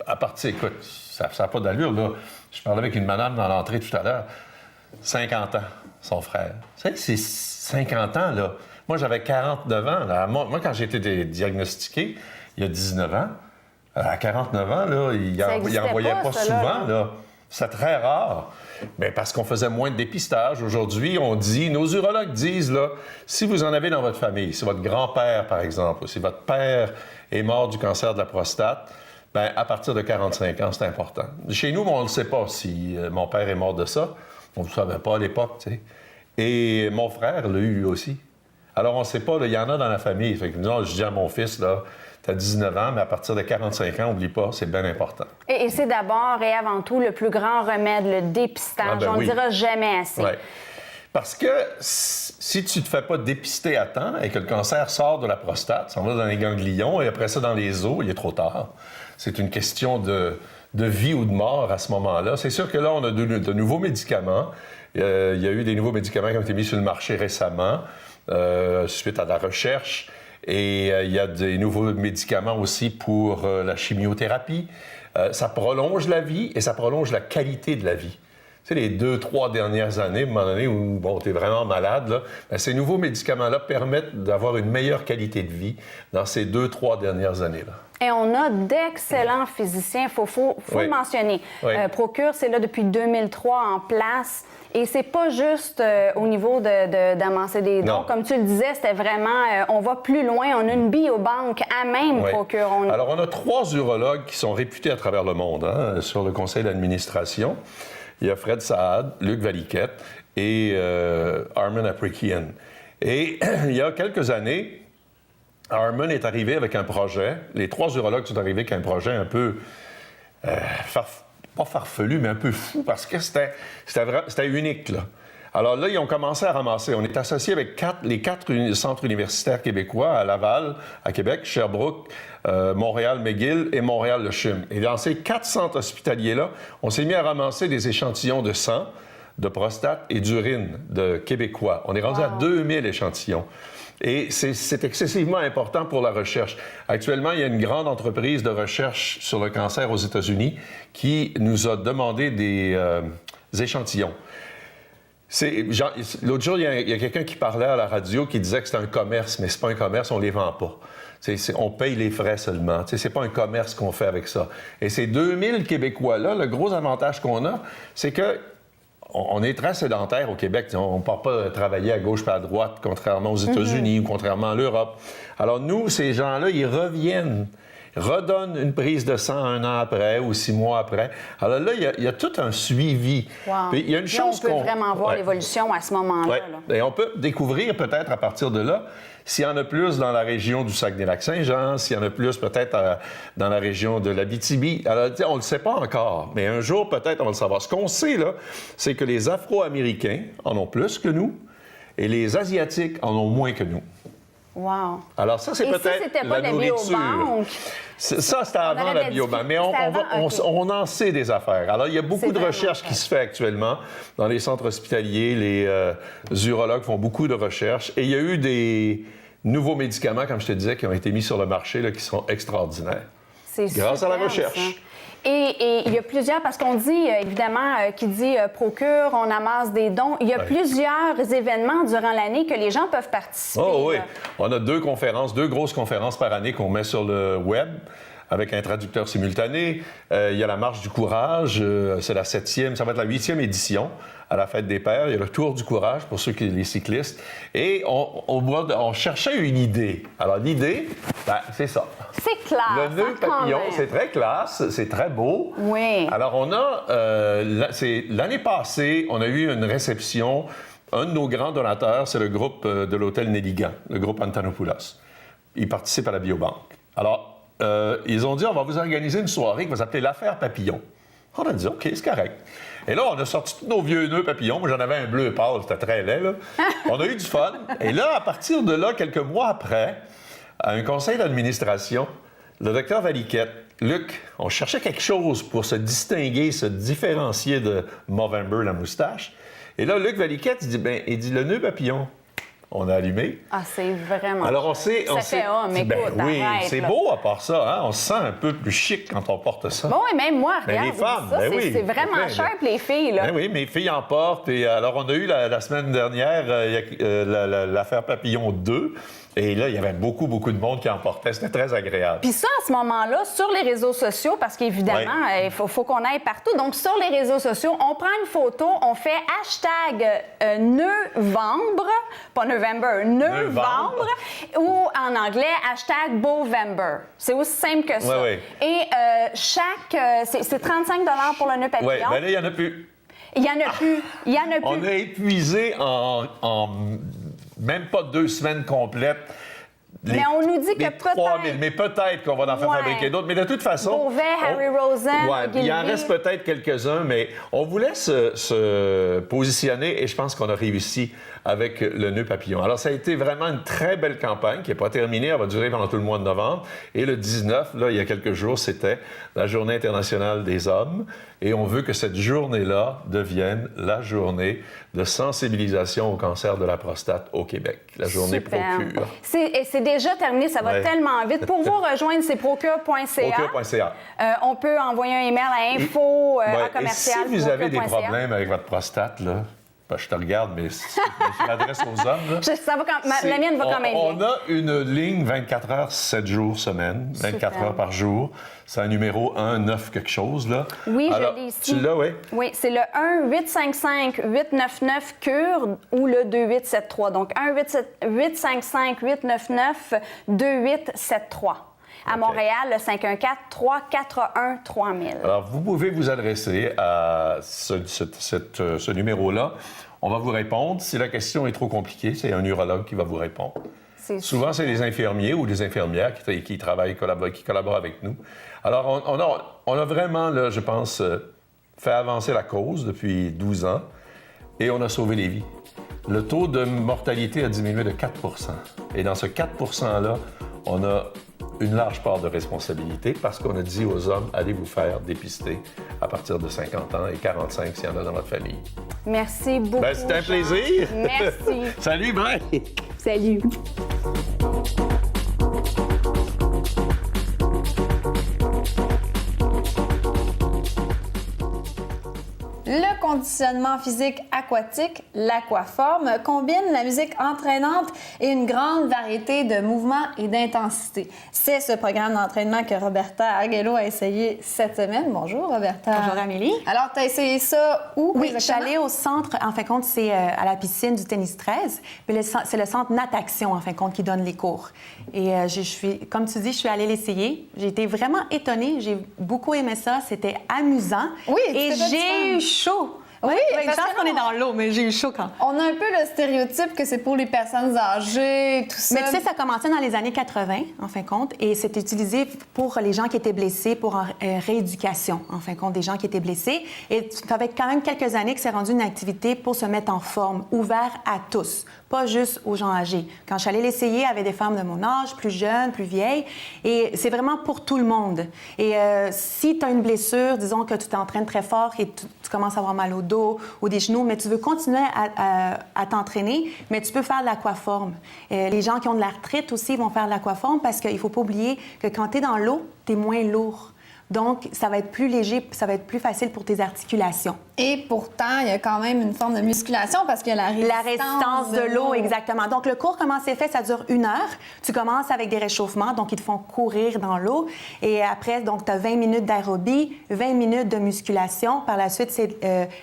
à partir... Écoute, ça n'a pas d'allure, là. Je parlais avec une madame dans l'entrée tout à l'heure. 50 ans, son frère. Vous savez, c'est 50 ans, là. Moi, j'avais 49 ans. Là. Moi, quand j'ai été diagnostiqué, il y a 19 ans, à 49 ans, là, il n'en voyait pas souvent, là. C'est très rare. Mais parce qu'on faisait moins de dépistage. Aujourd'hui, on dit, nos urologues disent, là, si vous en avez dans votre famille, si votre grand-père, par exemple, ou si votre père est mort du cancer de la prostate, bien, à partir de 45 ans, c'est important. Chez nous, on ne le sait pas si mon père est mort de ça. On ne le savait pas à l'époque, tu sais. Et mon frère l'a eu aussi. Alors, on ne sait pas, il y en a dans la famille. Fait que, non, je dis à mon fils, là, tu as 19 ans, mais à partir de 45 ans, n'oublie pas, c'est bien important. Et c'est d'abord et avant tout le plus grand remède, le dépistage. Ah ben on ne oui. dira jamais assez. Ouais. Parce que si tu ne te fais pas dépister à temps et que le cancer sort de la prostate, ça va dans les ganglions et après ça dans les os, il est trop tard. C'est une question de vie ou de mort à ce moment-là. C'est sûr que là, on a de nouveaux médicaments. Il y a eu des nouveaux médicaments qui ont été mis sur le marché récemment suite à la recherche. Et il y a des nouveaux médicaments aussi pour la chimiothérapie. Ça prolonge la vie et ça prolonge la qualité de la vie. Tu sais, les 2-3 dernières années, à un moment donné où bon, tu es vraiment malade, là, bien, ces nouveaux médicaments-là permettent d'avoir une meilleure qualité de vie dans ces 2-3 dernières années-là. Et on a d'excellents physiciens, il faut Oui. le mentionner. Oui. Procure, c'est là depuis 2003 en place. Et c'est pas juste au niveau d'amasser des dons. Non. Comme tu le disais, c'était vraiment, on va plus loin. On a une biobanque à même Oui. Procure. Alors, on a 3 urologues qui sont réputés à travers le monde hein, sur le conseil d'administration. Il y a Fred Saad, Luc Valiquette et Armin Aprikian. Et il y a quelques années, Armin est arrivé avec un projet. Les 3 urologues sont arrivés avec un projet un peu... pas farfelu, mais un peu fou, parce que c'était unique, là. Alors là, ils ont commencé à ramasser. On est associé avec les 4 centres universitaires québécois à Laval, à Québec, Sherbrooke, Montréal-McGill et Montréal-Le Chum. Et dans ces 4 centres hospitaliers-là, on s'est mis à ramasser des échantillons de sang, de prostate et d'urine de Québécois. On est rendu à 2000 échantillons. Et c'est excessivement important pour la recherche. Actuellement, il y a une grande entreprise de recherche sur le cancer aux États-Unis qui nous a demandé des échantillons. L'autre jour, il y a quelqu'un qui parlait à la radio qui disait que c'était un commerce, mais c'est pas un commerce, on les vend pas. On paye les frais seulement. C'est pas un commerce qu'on fait avec ça. Et ces 2000 Québécois-là, le gros avantage qu'on a, c'est que on est très sédentaire au Québec. On ne part pas travailler à gauche et à droite, contrairement aux États-Unis ou contrairement à l'Europe. Alors nous, ces gens-là, ils reviennent. redonne une prise de sang 1 an après ou 6 mois après. Alors là, il y a tout un suivi. Wow. Puis il y a une Là, chose on peut vraiment voir l'évolution à ce moment-là. Ouais. là. Et on peut découvrir peut-être à partir de là s'il y en a plus dans la région du Saguenay-Lac-Saint-Jean, s'il y en a plus peut-être dans la région de l'Abitibi. Alors, on ne le sait pas encore, mais un jour, peut-être, on va le savoir. Ce qu'on sait, là, c'est que les Afro-Américains en ont plus que nous et les Asiatiques en ont moins que nous. Wow. Alors ça, c'est Et peut-être si c'était pas la la nourriture. biobanque? Ça, c'était avant aurait la la biobanque. Mais C'était avant? OK. on en sait des affaires. Alors, il y a beaucoup C'est de vraiment recherches ça. qui se fait actuellement dans les centres hospitaliers. Les urologues font beaucoup de recherches. Et il y a eu des nouveaux médicaments, comme je te disais, qui ont été mis sur le marché, là, qui sont extraordinaires. C'est Grâce à la superbe, recherche. ça. Et il y a plusieurs, parce qu'on dit, évidemment, qui dit procure, on amasse des dons. Il y a plusieurs événements durant l'année que les gens peuvent participer. Oh oui. là. On a deux grosses conférences par année qu'on met sur le web avec un traducteur simultané. Il y a la Marche du Courage, c'est la 7e, ça va être la 8e édition à la Fête des Pères. Il y a le Tour du Courage pour ceux qui les cyclistes. Et on cherchait une idée. Alors l'idée, c'est ça. C'est classe. Le nœud hein, quand papillon, même. c'est très classe, c'est très beau. Oui. Alors, on a, l'année passée, on a eu une réception. Un de nos grands donateurs, c'est le groupe de l'hôtel Nelligan, le groupe Antanopoulos. Ils participent à la biobanque. Alors, ils ont dit, on va vous organiser une soirée qui va s'appeler l'Affaire Papillon. On a dit, OK, c'est correct. Et là, on a sorti tous nos vieux nœuds papillons. Moi, j'en avais un bleu pâle, c'était très laid, là. On a eu du fun. Et là, à partir de là, quelques mois après, à un conseil d'administration, le docteur Valiquette, Luc, on cherchait quelque chose pour se distinguer, se différencier de Movember, la moustache. Et là, Luc Valiquette, il dit le nœud papillon. On a allumé. Ah, c'est vraiment. Alors, on sait. Ça fait homme, écoute, oui, arrête, c'est là. beau à part ça, hein? On se sent un peu plus chic quand on porte ça. Bon, et même moi, Mais regarde. les femmes, ça, ben c'est, oui. c'est vraiment Ben, sharp, les filles, là. Ben oui, mes filles en portent. Et alors, on a eu la semaine dernière l'affaire Papillon 2. Et là, il y avait beaucoup de monde qui en portait. C'était très agréable. Puis ça, à ce moment-là, sur les réseaux sociaux, parce qu'évidemment, il faut qu'on aille partout. Donc, sur les réseaux sociaux, on prend une photo, on fait hashtag Neuvembre, pas November, Neuvembre, ou en anglais, hashtag Bovember. C'est aussi simple que ça. Oui, oui. Et c'est 35 pour le nœud papillon. Oui, ben là, il n'y en a plus. Il n'y en a plus. Il y en a plus. On a épuisé en même pas 2 semaines complètes. Mais on nous dit que les 3 000, peut-être... mais peut-être qu'on va en faire Ouais. fabriquer d'autres. Mais de toute façon... Beauvais, Harry Rosen, il en Gilby. reste peut-être quelques-uns, mais on voulait se positionner et je pense qu'on a réussi avec le nœud papillon. Alors, ça a été vraiment une très belle campagne qui n'est pas terminée. Elle va durer pendant tout le mois de novembre. Et le 19, là, il y a quelques jours, c'était la Journée internationale des hommes. Et on veut que cette journée-là devienne la journée de sensibilisation au cancer de la prostate au Québec. La journée Super. Procure. C'est déjà terminé, ça va Ouais. tellement vite. Pour vous rejoindre, c'est procure.ca. Procure.ca. On peut envoyer un email à info Ouais, à et commercial. si vous avez des procure.ca. problèmes avec votre prostate, là, ben, je te regarde, mais je m'adresse aux hommes. Là. Ça va la mienne va quand même On bien. a une ligne 24 heures, 7 jours semaine, 24 Super. heures par jour. C'est un numéro 19 quelque chose, là. Oui, Alors, je l'ai ici. Tu l'as, oui? Oui, c'est le 1-855-899-CURE ou le 2873. Donc, 1-855-899-2873. À Montréal, le 514-341-3000. Alors, vous pouvez vous adresser à ce numéro-là. On va vous répondre. Si la question est trop compliquée, c'est un urologue qui va vous répondre. Souvent, c'est des infirmiers ou des infirmières qui travaillent, qui collaborent avec nous. Alors, on a vraiment, là, je pense, fait avancer la cause depuis 12 ans et on a sauvé des vies. Le taux de mortalité a diminué de 4 %. Et dans ce 4 %-là, on a une large part de responsabilité parce qu'on a dit aux hommes, allez vous faire dépister à partir de 50 ans et 45 s'il y en a dans votre famille. Merci beaucoup. Ben, c'était un Jean. plaisir. Merci. Salut, bye! Salut. Le conditionnement physique aquatique, l'aquaforme, combine la musique entraînante et une grande variété de mouvements et d'intensité. C'est ce programme d'entraînement que Roberta Arguello a essayé cette semaine. Bonjour, Roberta. Bonjour, Amélie. Alors, tu as essayé ça où? Oui, je suis exactement? allée au centre, en fin de compte, c'est à la piscine du Tennis 13. Puis c'est le centre Natation, en fin de compte, qui donne les cours. Et comme tu dis, je suis allée l'essayer. J'ai été vraiment étonnée. J'ai beaucoup aimé ça. C'était amusant. Oui, et j'ai eu chaud. Oui, je parce pense que qu'on est dans l'eau, mais j'ai eu chaud quand. On a un peu le stéréotype que c'est pour les personnes âgées, tout ça. Mais tu sais, ça commençait dans les années 80, en fin de compte, et c'était utilisé pour les gens qui étaient blessés, pour rééducation, en fin de compte, des gens qui étaient blessés. Et ça fait quand même quelques années que c'est rendu une activité pour se mettre en forme, ouvert à tous, pas juste aux gens âgés. Quand je suis allée l'essayer, il y avait des femmes de mon âge, plus jeunes, plus vieilles, et c'est vraiment pour tout le monde. Et si tu as une blessure, disons que tu t'entraînes très fort et tu commences à avoir mal au dos ou des genoux, mais tu veux continuer à t'entraîner, mais tu peux faire de l'aquaforme. Les gens qui ont de l'arthrite aussi vont faire de l'aquaforme parce qu'il ne faut pas oublier que quand tu es dans l'eau, tu es moins lourd. Donc, ça va être plus léger, ça va être plus facile pour tes articulations. Et pourtant, il y a quand même une forme de musculation parce qu'il y a la résistance de l'eau, exactement. Donc, le cours, comment c'est fait? Ça dure 1 heure. Tu commences avec des réchauffements, donc ils te font courir dans l'eau. Et après, donc, tu as 20 minutes d'aérobie, 20 minutes de musculation. Par la suite, c'est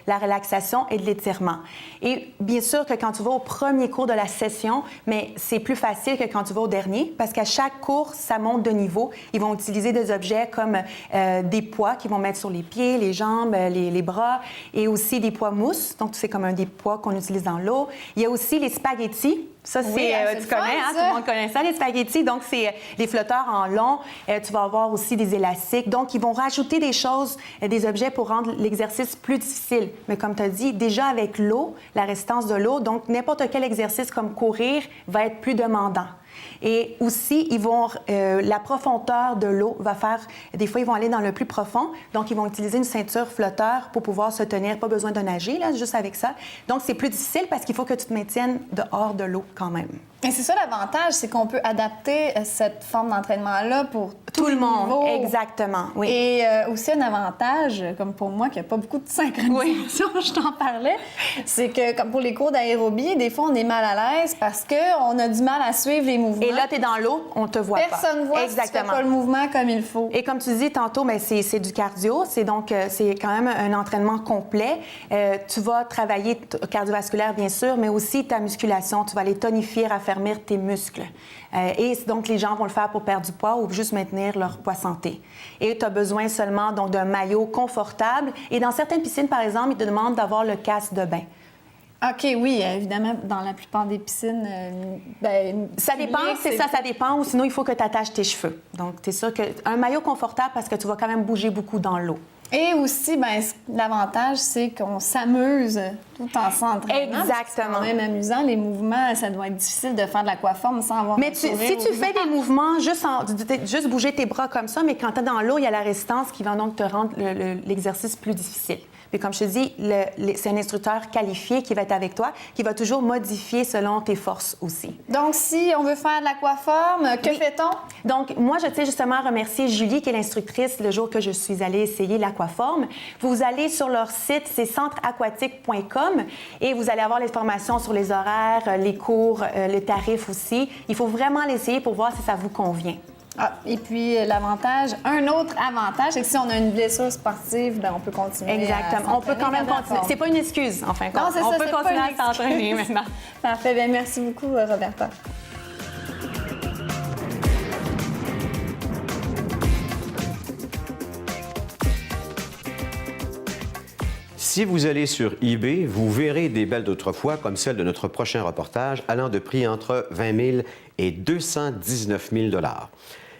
la relaxation et de l'étirement. Et bien sûr que quand tu vas au premier cours de la session, mais c'est plus facile que quand tu vas au dernier parce qu'à chaque cours, ça monte de niveau. Ils vont utiliser des objets comme des poids qu'ils vont mettre sur les pieds, les jambes, les bras, et aussi des poids mousse. Donc, c'est comme des poids qu'on utilise dans l'eau. Il y a aussi les spaghettis. Ça, c'est, oui, tu connais, hein, tout le monde connaît ça, les spaghettis. Donc, c'est les flotteurs en long. Tu vas avoir aussi des élastiques. Donc, ils vont rajouter des choses, des objets pour rendre l'exercice plus difficile. Mais comme tu as dit, déjà avec l'eau, la résistance de l'eau, donc n'importe quel exercice comme courir va être plus demandant. Et aussi, la profondeur de l'eau va faire... Des fois, ils vont aller dans le plus profond. Donc, ils vont utiliser une ceinture flotteur pour pouvoir se tenir. Pas besoin de nager, là, juste avec ça. Donc, c'est plus difficile parce qu'il faut que tu te maintiennes dehors de l'eau quand même. Et c'est ça l'avantage, c'est qu'on peut adapter cette forme d'entraînement-là pour tout le monde. Niveaux. Exactement, oui. Et aussi un avantage, comme pour moi, qui n'a pas beaucoup de synchronisation, je t'en parlais, c'est que comme pour les cours d'aérobie, des fois, on est mal à l'aise parce qu'on a du mal à suivre les mouvements. Et là, tu es dans l'eau, on te voit Personne voit si tu fais pas le mouvement comme il faut. Et comme tu dis tantôt, bien, c'est du cardio. C'est donc, c'est quand même un entraînement complet. Tu vas travailler cardiovasculaire, bien sûr, mais aussi ta musculation. Tu vas aller tonifier, raffermir tes muscles. Et donc, les gens vont le faire pour perdre du poids ou juste maintenir leur poids santé. Et tu as besoin seulement donc d'un maillot confortable. Et dans certaines piscines, par exemple, ils te demandent d'avoir le casque de bain. OK, oui, évidemment, dans la plupart des piscines, ça dépend, c'est ça, ça dépend, ou sinon il faut que tu attaches tes cheveux. Donc, tu es sûr qu'un maillot confortable parce que tu vas quand même bouger beaucoup dans l'eau. Et aussi, l'avantage, c'est qu'on s'amuse tout en s'entraînant. Exactement. C'est quand même amusant. Les mouvements, ça doit être difficile de faire de l'aquaforme sans avoir mais si tu fais des mouvements, juste bouger tes bras comme ça, mais quand tu es dans l'eau, il y a la résistance qui va donc te rendre l'exercice plus difficile. Puis comme je te dis, c'est un instructeur qualifié qui va être avec toi, qui va toujours modifier selon tes forces aussi. Donc, si on veut faire de l'aquaforme, que fait-on? Donc, moi, je tiens justement à remercier Julie, qui est l'instructrice le jour que je suis allée essayer l'aquaforme. Vous allez sur leur site, c'est centreaquatique.com, et vous allez avoir l'information sur les horaires, les cours, les tarifs aussi. Il faut vraiment l'essayer pour voir si ça vous convient. Ah, et puis, un autre avantage, c'est que si on a une blessure sportive, on peut continuer. Exactement. On peut quand même continuer. C'est pas une excuse, en fin de compte. Non, c'est on ça, peut c'est continuer pas à s'entraîner maintenant. Parfait. Bien, merci beaucoup, Roberta. Si vous allez sur eBay, vous verrez des belles d'autrefois, comme celle de notre prochain reportage, allant de prix entre 20 000 et 219 000 $.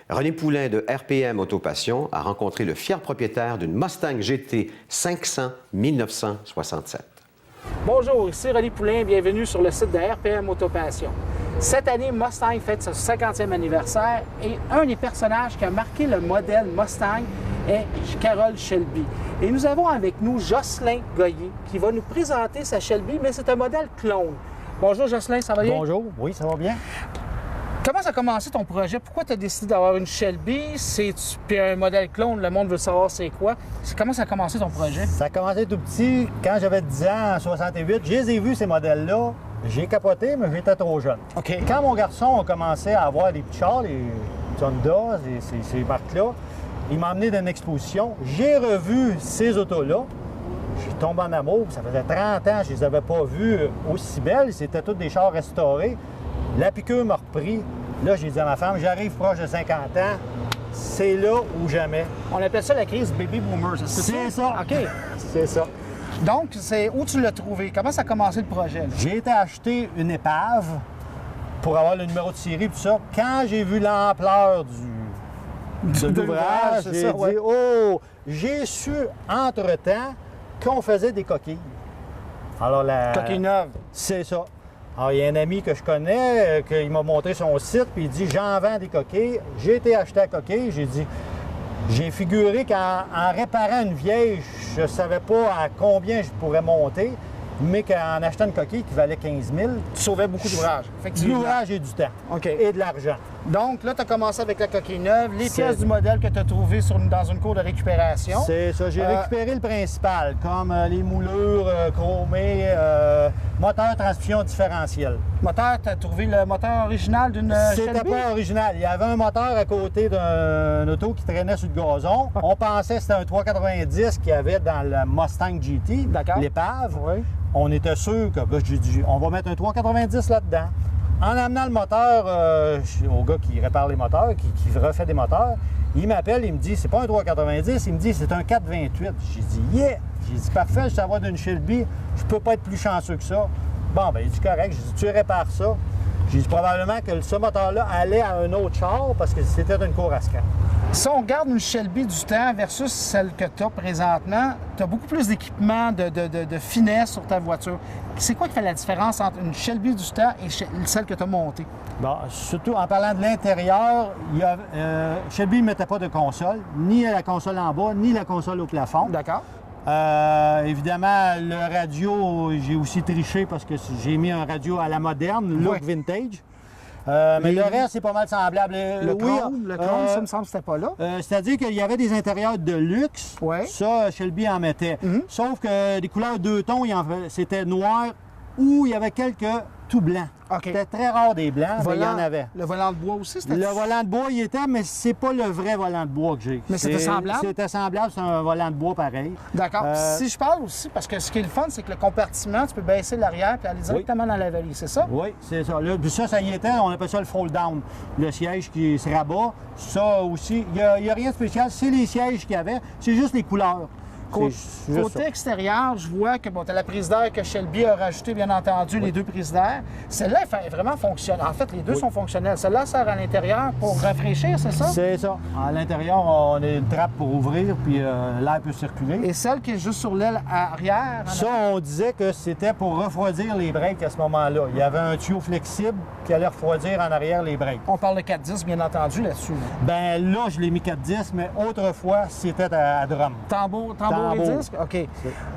René Poulain de RPM Autopassion a rencontré le fier propriétaire d'une Mustang GT 500 1967. Bonjour, ici René Poulain, bienvenue sur le site de RPM Autopassion. Cette année, Mustang fête son 50e anniversaire et un des personnages qui a marqué le modèle Mustang est Carroll Shelby. Et nous avons avec nous Jocelyn Goyer qui va nous présenter sa Shelby, mais c'est un modèle clone. Bonjour Jocelyn, ça va bien? Bonjour, oui, ça va bien. Comment ça a commencé ton projet? Pourquoi tu as décidé d'avoir une Shelby? Puis un modèle clone, le monde veut savoir c'est quoi. Comment ça a commencé ton projet? Ça a commencé tout petit. Quand j'avais 10 ans, en 68, je les ai vus, ces modèles-là. J'ai capoté, mais j'étais trop jeune. OK. Quand mon garçon a commencé à avoir des petits chars, les Honda, ces marques-là, il m'a emmené dans une exposition. J'ai revu ces autos-là. J'ai tombé en amour. Ça faisait 30 ans, je les avais pas vues aussi belles. C'était tous des chars restaurés. La piqûre m'a repris. Là, j'ai dit à ma femme, j'arrive proche de 50 ans. C'est là ou jamais. On appelle ça la crise baby boomers. C'est ça. OK. C'est ça. Donc, c'est où tu l'as trouvé? Comment ça a commencé le projet? J'ai été acheter une épave pour avoir le numéro de série et tout ça. Quand j'ai vu l'ampleur de l'ouvrage, c'est j'ai ça, dit, ouais. oh, j'ai su entre-temps qu'on faisait des coquilles. Alors, Coquille neuve. C'est ça. Alors, il y a un ami que je connais, il m'a montré son site, puis il dit, j'en vends des coquilles. J'ai été acheter la coquille, j'ai dit, j'ai figuré qu'en réparant une vieille, je ne savais pas à combien je pourrais monter, mais qu'en achetant une coquille qui valait 15 000, Tu sauvais beaucoup d'ouvrages. de l'ouvrage et du temps. OK. Et de l'argent. Donc, là, tu as commencé avec la coquille neuve, les C'est- pièces du modèle que tu as trouvées dans une cour de récupération. C'est ça. J'ai récupéré le principal, comme les moulures chromées, moteur transmission différentielle. Moteur, tu as trouvé le moteur original d'une C'était Shelby? pas original. Il y avait un moteur à côté d'un auto qui traînait sur le gazon. On pensait que c'était un 390 qu'il y avait dans le Mustang GT, D'accord. l'épave. Oui. On était sûr que j'ai dit, on va mettre un 390 là-dedans. En amenant le moteur au gars qui répare les moteurs, qui refait des moteurs, il m'appelle, il me dit, c'est pas un 390, il me dit, c'est un 428. J'ai dit, yeah! J'ai dit, parfait, je savoir d'une Shelby, je peux pas être plus chanceux que ça. Bon, ben il dit, correct. J'ai dit, tu répares ça. J'ai dit, probablement que ce moteur-là allait à un autre char parce que c'était une cour à scrap. Si on regarde une Shelby du temps versus celle que tu as présentement, tu as beaucoup plus d'équipement, de finesse sur ta voiture. C'est quoi qui fait la différence entre une Shelby du temps et celle que tu as montée? Bon, surtout en parlant de l'intérieur, Shelby ne mettait pas de console, ni la console en bas, ni la console au plafond. D'accord. Évidemment, le radio, j'ai aussi triché parce que j'ai mis un radio à la moderne, look vintage. Mais le reste, c'est pas mal semblable. Le chrome, ça me semble que c'était pas là. C'est-à-dire qu'il y avait des intérieurs de luxe. Ouais. Ça, Shelby en mettait. Sauf que des couleurs deux tons, c'était noir ou il y avait quelques tout blancs. OK. C'était très rare des blancs, mais il y en avait. Le volant de bois aussi, c'était... Le volant de bois, il était, mais c'est pas le vrai volant de bois que j'ai. Mais c'était semblable? C'était semblable, c'est un volant de bois pareil. D'accord. Si je parle aussi, parce que ce qui est le fun, c'est que le compartiment, tu peux baisser l'arrière et aller directement dans la valise, c'est ça? Oui, c'est ça. Là, puis ça y était, on appelle ça le fold-down. Le siège qui se rabat. Ça aussi, il n'y a rien de spécial. C'est les sièges qu'il y avait, c'est juste les couleurs. C'est juste Côté ça. extérieur, je vois que tu as la prise d'air que Shelby a rajouté, bien entendu, les deux prises d'air. Celle-là est vraiment fonctionnelle. En fait, les deux sont fonctionnelles. Celle-là sert à l'intérieur pour rafraîchir, c'est ça? C'est ça. À l'intérieur, on a une trappe pour ouvrir, puis l'air peut circuler. Et celle qui est juste sur l'aile arrière? Ça, on disait que c'était pour refroidir les breaks à ce moment-là. Il y avait un tuyau flexible qui allait refroidir en arrière les breaks. On parle de 410, bien entendu, là-dessus. Ben là, je l'ai mis 410, mais autrefois, c'était à drum. Tambour et disque? OK.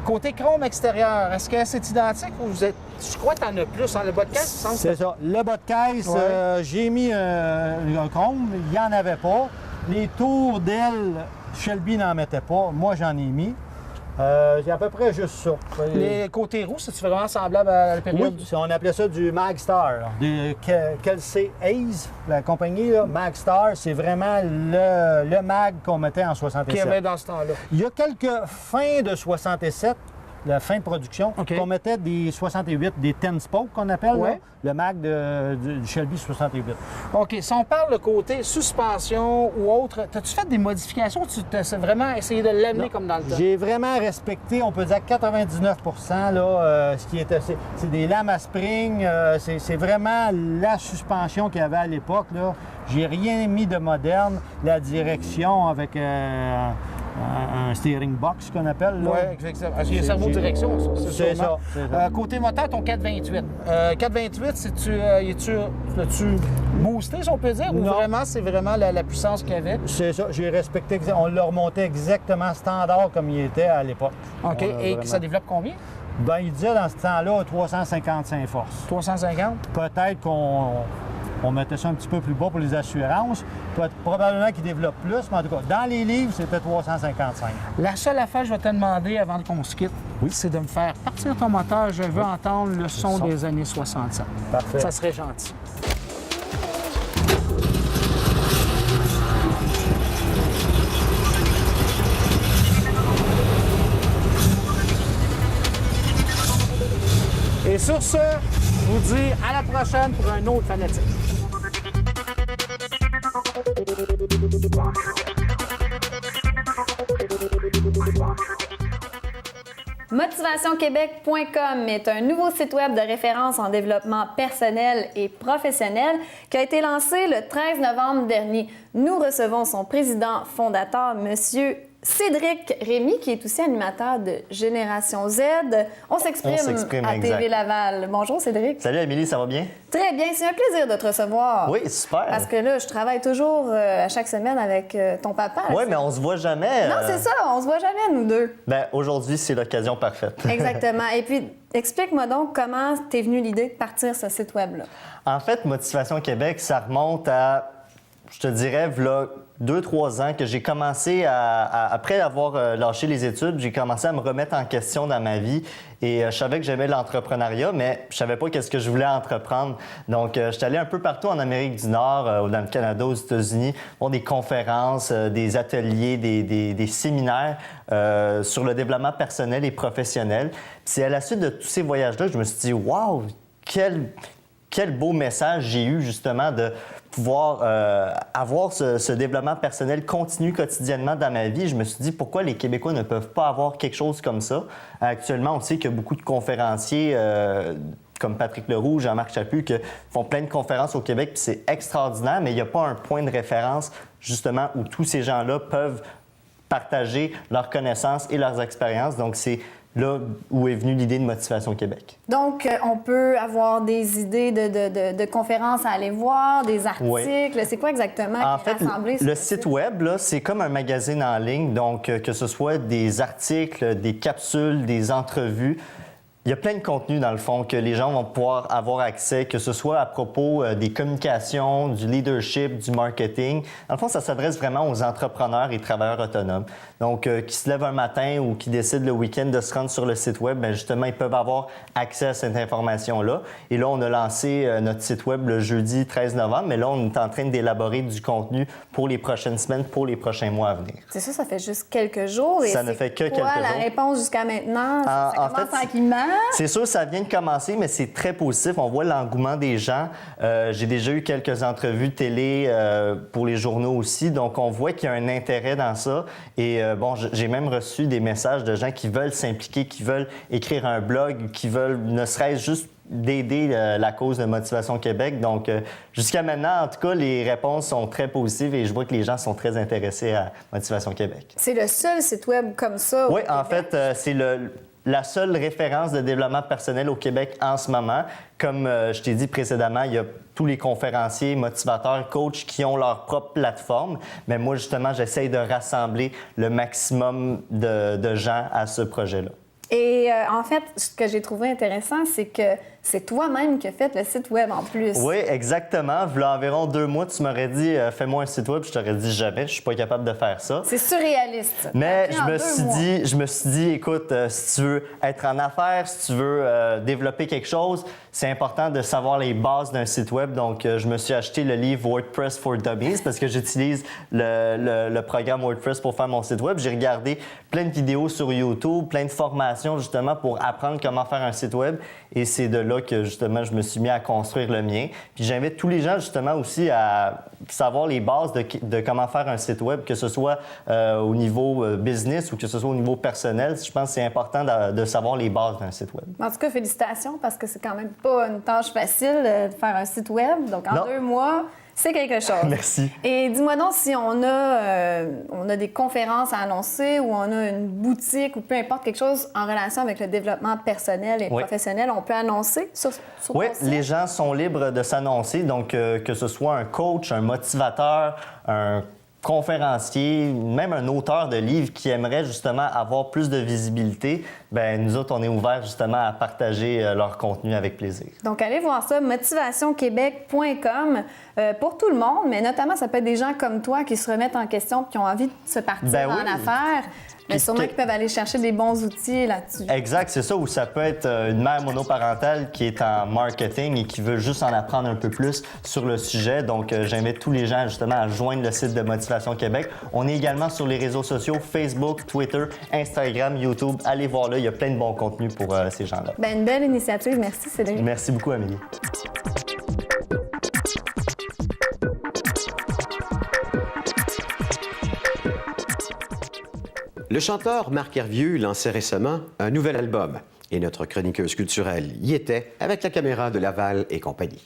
Côté chrome extérieur, est-ce que c'est identique ou vous êtes... Je crois que tu en as plus. Le bas de caisse, il me semble. C'est ça. Le bas de caisse, Ouais. j'ai mis un chrome, il n'y en avait pas. Les tours d'aile, Shelby n'en mettait pas. Moi, j'en ai mis. J'ai à peu près juste ça. Les côtés roues, c'est vraiment semblable à la période? Oui, on appelait ça du Magstar. De Kelsey Hayes, la compagnie, là, Magstar, c'est vraiment le mag qu'on mettait en 67. Qu'il y avait dans ce temps-là. Il y a quelques fins de 67, la fin de production, OK. qu'on mettait des 68, des 10 spokes qu'on appelle, Ouais. là, le mag du Shelby 68. OK. Si on parle de côté suspension ou autre, as-tu fait des modifications ou tu as vraiment essayé de l'amener comme dans le temps? J'ai vraiment respecté, on peut dire 99 là, ce qui était. C'est des lames à spring, c'est vraiment la suspension qu'il y avait à l'époque. Là. J'ai rien mis de moderne. La direction avec un steering box qu'on appelle. Oui, exactement. Il y a un cerveau direction, ça. C'est sûrement. ça, c'est ça. Côté moteur, ton 428. 428, l'as-tu boosté, si on peut dire, ou Non. vraiment, c'est vraiment la puissance qu'il y avait? C'est ça, j'ai respecté. On l'a remonté exactement standard comme il était à l'époque. OK. Et ça développe combien? Ben, il disait dans ce temps-là 355 forces. 350? Peut-être qu'on On mettait ça un petit peu plus bas pour les assurances. Probablement qu'ils développent plus, mais en tout cas, dans les livres, c'était 355. La seule affaire que je vais te demander avant qu'on se quitte, c'est de me faire partir ton moteur. Je veux entendre le son des années 67. Parfait. Ça serait gentil. Et sur ce, je vous dis à la prochaine pour un autre fanatique. MotivationQuébec.com est un nouveau site web de référence en développement personnel et professionnel qui a été lancé le 13 novembre dernier. Nous recevons son président fondateur, Monsieur Cédric Rémy, qui est aussi animateur de Génération Z. On s'exprime à exact. TV Laval. Bonjour Cédric. Salut Amélie, ça va bien? Très bien, c'est un plaisir de te recevoir. Oui, super. Parce que là, je travaille toujours à chaque semaine avec ton papa. Oui, mais on se voit jamais. Non, c'est ça, on se voit jamais, nous deux. Ben, aujourd'hui, c'est l'occasion parfaite. Exactement. Et puis, explique-moi donc comment t'es venue l'idée de partir ce site web-là. En fait, Motivation Québec, ça remonte à, je te dirais, v'là 2-3 ans que j'ai commencé après avoir lâché les études, j'ai commencé à me remettre en question dans ma vie. Et je savais que j'aimais l'entrepreneuriat, mais je savais pas qu'est-ce que je voulais entreprendre. Donc, je suis allé un peu partout en Amérique du Nord, dans le Canada, aux États-Unis, pour des conférences, des ateliers, des séminaires sur le développement personnel et professionnel. Puis c'est à la suite de tous ces voyages-là, je me suis dit, waouh, quel beau message j'ai eu justement de pouvoir avoir ce développement personnel continu quotidiennement dans ma vie. Je me suis dit, pourquoi les Québécois ne peuvent pas avoir quelque chose comme ça? Actuellement, on sait qu'il y a beaucoup de conférenciers comme Patrick Leroux, Jean-Marc Chaput, qui font plein de conférences au Québec, puis c'est extraordinaire, mais il n'y a pas un point de référence, justement, où tous ces gens-là peuvent partager leurs connaissances et leurs expériences. Donc, c'est là où est venue l'idée de Motivation Québec. Donc, on peut avoir des idées de conférences à aller voir, des articles. Oui. C'est quoi exactement qui est rassemblé? Le site web, là, c'est comme un magazine en ligne. Donc, que ce soit des articles, des capsules, des entrevues, il y a plein de contenus, dans le fond, que les gens vont pouvoir avoir accès, que ce soit à propos des communications, du leadership, du marketing. Dans le fond, ça s'adresse vraiment aux entrepreneurs et travailleurs autonomes. Donc, qui se lèvent un matin ou qui décident le week-end de se rendre sur le site web, bien justement, ils peuvent avoir accès à cette information-là. Et là, on a lancé notre site web le jeudi 13 novembre, mais là, on est en train d'élaborer du contenu pour les prochaines semaines, pour les prochains mois à venir. C'est ça fait juste quelques jours. Et ça ne fait que quelques jours. La réponse jusqu'à maintenant? Ça commence tranquillement? C'est sûr, ça vient de commencer, mais c'est très positif. On voit l'engouement des gens. J'ai déjà eu quelques entrevues télé pour les journaux aussi, donc on voit qu'il y a un intérêt dans ça. Et bon, j'ai même reçu des messages de gens qui veulent s'impliquer, qui veulent écrire un blog, qui veulent ne serait-ce juste d'aider la cause de Motivation Québec. Donc, jusqu'à maintenant, en tout cas, les réponses sont très positives et je vois que les gens sont très intéressés à Motivation Québec. C'est le seul site web comme ça? Oui, en fait, c'est la seule référence de développement personnel au Québec en ce moment. Comme je t'ai dit précédemment, il y a tous les conférenciers, motivateurs, coachs qui ont leur propre plateforme. Mais moi, justement, j'essaye de rassembler le maximum de gens à ce projet-là. Et en fait, ce que j'ai trouvé intéressant, c'est que c'est toi-même qui as fait le site web en plus. Oui, exactement. Il y a environ 2 mois, tu m'aurais dit « Fais-moi un site web », je t'aurais dit « Jamais, je suis pas capable de faire ça. » C'est surréaliste. Mais je me suis dit, écoute, si tu veux être en affaires, si tu veux développer quelque chose, c'est important de savoir les bases d'un site web. Donc, je me suis acheté le livre WordPress for Dummies parce que j'utilise le programme WordPress pour faire mon site web. J'ai regardé plein de vidéos sur YouTube, plein de formations justement pour apprendre comment faire un site web. Et c'est de là que justement je me suis mis à construire le mien. Puis j'invite tous les gens justement aussi à savoir les bases de comment faire un site web, que ce soit au niveau business ou que ce soit au niveau personnel. Je pense que c'est important de savoir les bases d'un site web. En tout cas, félicitations parce que c'est quand même pas une tâche facile de faire un site web. Donc en 2 mois, c'est quelque chose. Merci. Et dis-moi donc si on a des conférences à annoncer ou on a une boutique ou peu importe quelque chose en relation avec le développement personnel et professionnel, on peut annoncer sur Oui, ton site? les gens sont libres de s'annoncer. Donc, que ce soit un coach, un motivateur, un conférencier, même un auteur de livre qui aimerait justement avoir plus de visibilité, ben nous autres, on est ouverts justement à partager leur contenu avec plaisir. Donc, allez voir ça, motivationquebec.com pour tout le monde, mais notamment, ça peut être des gens comme toi qui se remettent en question et qui ont envie de se partir en affaires. Mais sûrement qu'ils peuvent aller chercher des bons outils là-dessus. Exact, c'est ça. Ou ça peut être une mère monoparentale qui est en marketing et qui veut juste en apprendre un peu plus sur le sujet. Donc, j'invite tous les gens justement à joindre le site de Motivation Québec. On est également sur les réseaux sociaux, Facebook, Twitter, Instagram, YouTube. Allez voir là, il y a plein de bons contenus pour ces gens-là. Bien, une belle initiative. Merci, Cédric. Merci beaucoup, Amélie. Le chanteur Marc Hervieux lançait récemment un nouvel album et notre chroniqueuse culturelle y était avec la caméra de Laval et compagnie.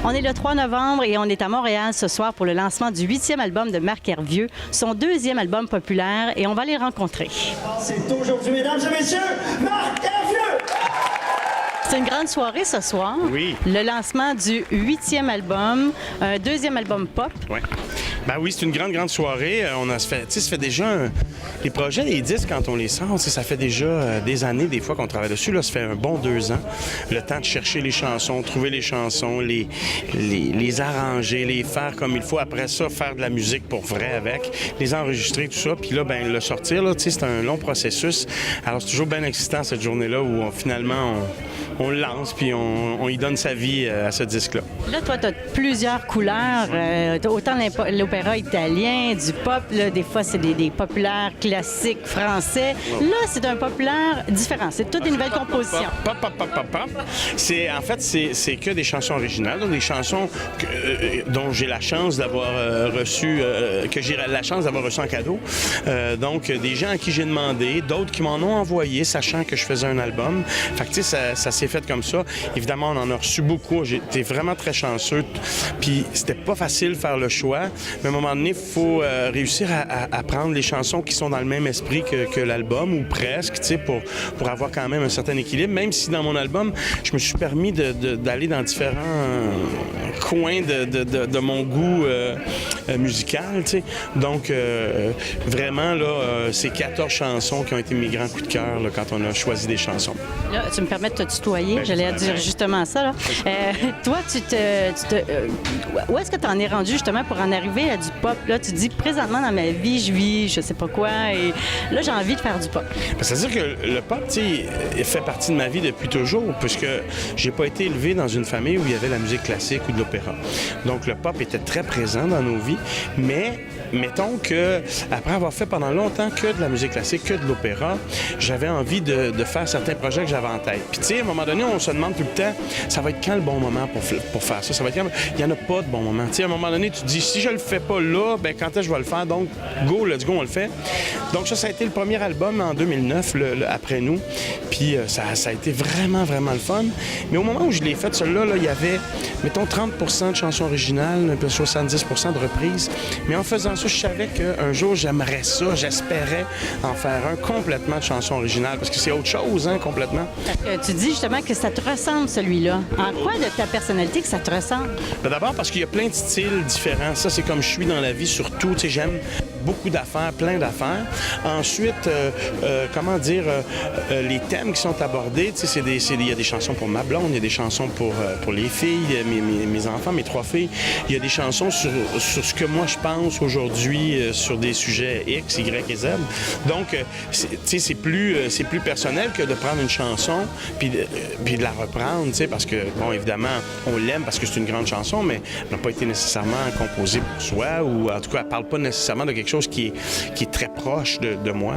On est le 3 novembre et on est à Montréal ce soir pour le lancement du 8e album de Marc Hervieux, son 2e album populaire, et on va les rencontrer. C'est aujourd'hui, mesdames et messieurs, Marc Hervieux! C'est une grande soirée ce soir. Oui. Le lancement du 8e album, un 2e album pop. Oui. Ben oui, c'est une grande soirée. Ça fait déjà les projets, les disques, quand on les sort, ça fait déjà des années, des fois, qu'on travaille dessus. Là, ça fait un bon 2 ans. Le temps de chercher les chansons, trouver les chansons, les arranger, les faire comme il faut. Après ça, faire de la musique pour vrai avec, les enregistrer, tout ça. Puis là, ben le sortir, là, c'est un long processus. Alors, c'est toujours bien excitant, cette journée-là, où finalement, on le lance, puis on y donne sa vie à ce disque-là. Là, toi, tu as plusieurs couleurs, autant l'opéra italien, du pop, là, des fois, c'est des populaires classiques français. Là, c'est un populaire différent. C'est toutes des nouvelles compositions. Pop. En fait, c'est que des chansons originales, donc des chansons dont j'ai la chance d'avoir reçu, en cadeau. Donc, des gens à qui j'ai demandé, d'autres qui m'en ont envoyé, sachant que je faisais un album. Fait que, tu sais, ça s'est fait comme ça. Évidemment, on en a reçu beaucoup. J'ai été vraiment très chanceux. Puis c'était pas facile de faire le choix. Mais à un moment donné, il faut réussir à prendre les chansons qui sont dans le même esprit que l'album, ou presque, tu sais, pour avoir quand même un certain équilibre. Même si dans mon album, je me suis permis d'aller dans différents coins de mon goût musical, tu sais. Donc, vraiment, là, c'est 14 chansons qui ont été mes grands coups de cœur là, quand on a choisi des chansons. Là, tu me permets de te tutoyer. J'allais dire justement ça. Là. Toi, où est-ce que tu en es rendu justement pour en arriver à du pop? Là, tu dis présentement dans ma vie, je vis je sais pas quoi et là, j'ai envie de faire du pop. C'est-à-dire que le pop, tu sais, fait partie de ma vie depuis toujours, puisque j'ai pas été élevé dans une famille où il y avait la musique classique ou de l'opéra. Donc, le pop était très présent dans nos vies, mais mettons que après avoir fait pendant longtemps que de la musique classique, que de l'opéra, j'avais envie de faire certains projets que j'avais en tête. Puis tu sais, à un moment donné, on se demande tout le temps, ça va être quand le bon moment pour faire ça? Ça va être quand? Il n'y en a pas de bon moment. Tu sais, à un moment donné, tu te dis, si je le fais pas là, ben quand est-ce que je vais le faire? Donc, let's go, on le fait. Donc ça a été le premier album en 2009, après nous. Puis ça a été vraiment le fun. Mais au moment où je l'ai fait, celui-là, il y avait, mettons, 30% de chansons originales, un peu 70% de reprises. Mais en faisant ça, je savais qu'un jour, j'aimerais ça, j'espérais en faire un complètement de chansons originales, parce que c'est autre chose, hein, complètement. Tu dis justement que ça te ressemble, celui-là. En quoi de ta personnalité que ça te ressemble? Ben d'abord parce qu'il y a plein de styles différents. Ça, c'est comme je suis dans la vie, surtout. Tu sais, j'aime beaucoup d'affaires, plein d'affaires. Ensuite, les thèmes qui sont abordés, tu sais, il y a des chansons pour ma blonde, il y a des chansons pour les filles, mes enfants, mes 3 filles. Il y a des chansons sur ce que moi je pense aujourd'hui sur des sujets X, Y et Z. Donc, tu sais, c'est plus personnel que de prendre une chanson puis de la reprendre, tu sais, parce que, bon, évidemment, on l'aime parce que c'est une grande chanson, mais elle n'a pas été nécessairement composée pour soi, ou en tout cas, elle ne parle pas nécessairement de quelque chose qui est très proche de moi.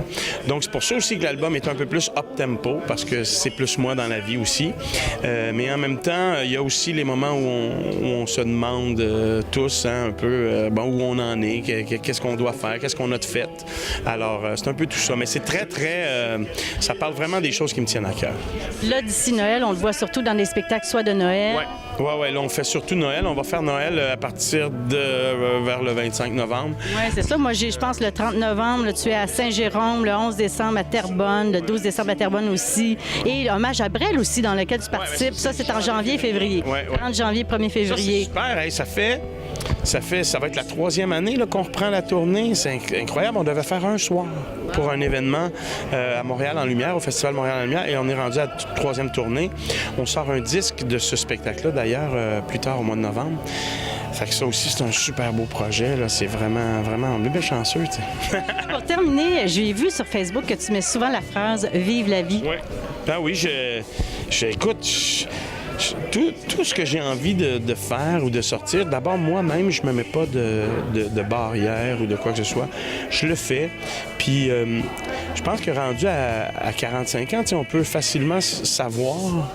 Donc, c'est pour ça aussi que l'album est un peu plus up-tempo, parce que c'est plus moi dans la vie aussi. Mais en même temps, il y a aussi les moments où on se demande tous, hein, un peu, où on en est, qu'est-ce qu'on doit faire, qu'est-ce qu'on a de fait. Alors, c'est un peu tout ça. Mais c'est très, ça parle vraiment des choses qui me tiennent à cœur. Là, d'ici Noël, on le voit surtout dans des spectacles, soit de Noël. Oui, là, on fait surtout Noël. On va faire Noël à partir de vers le 25 novembre. Oui, c'est ça. Moi, je pense le 30 novembre, là, tu es à Saint-Jérôme, le 11 décembre à Terrebonne, le 12 décembre à Terrebonne aussi. Et hommage à Brel aussi, dans lequel tu participes. Ça, c'est en janvier, février. 30 janvier, 1er février. Ça, c'est super. Hey, ça fait ça va être la 3e année là, qu'on reprend la tournée. C'est incroyable. On devait faire un soir pour un événement à Montréal en Lumière, au Festival Montréal en Lumière, et on est rendu à la 3e tournée. On sort un disque de ce spectacle-là, d'ailleurs, plus tard au mois de novembre. Fait que ça aussi, c'est un super beau projet. Là. C'est vraiment, vraiment bébé chanceux. T'sais. Pour terminer, j'ai vu sur Facebook que tu mets souvent la phrase « Vive la vie ». Oui. Ben oui, écoute, tout ce que j'ai envie de faire ou de sortir, d'abord, moi-même, je me mets pas de barrière ou de quoi que ce soit. Je le fais. Puis, je pense que rendu à 45 ans, on peut facilement savoir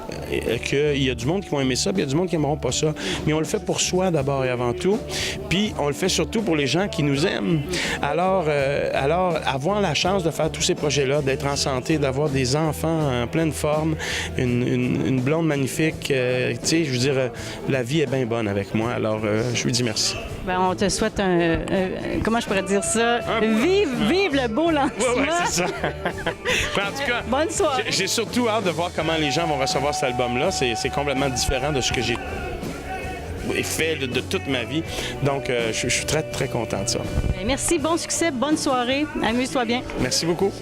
qu'il y a du monde qui vont aimer ça, puis il y a du monde qui n'aimeront pas ça. Mais on le fait pour soi d'abord et avant tout. Puis, on le fait surtout pour les gens qui nous aiment. Alors avoir la chance de faire tous ces projets-là, d'être en santé, d'avoir des enfants en pleine forme, une blonde magnifique, je veux dire, la vie est bien bonne avec moi. Alors, je lui dis merci. Bien, on te souhaite comment je pourrais dire ça? Vive le beau lancement! Oui, c'est ça. En tout cas, bonne soirée. J'ai surtout hâte de voir comment les gens vont recevoir cet album-là. C'est complètement différent de ce que j'ai fait de toute ma vie. Donc, je suis très, très content de ça. Merci, bon succès, bonne soirée. Amuse-toi bien. Merci beaucoup.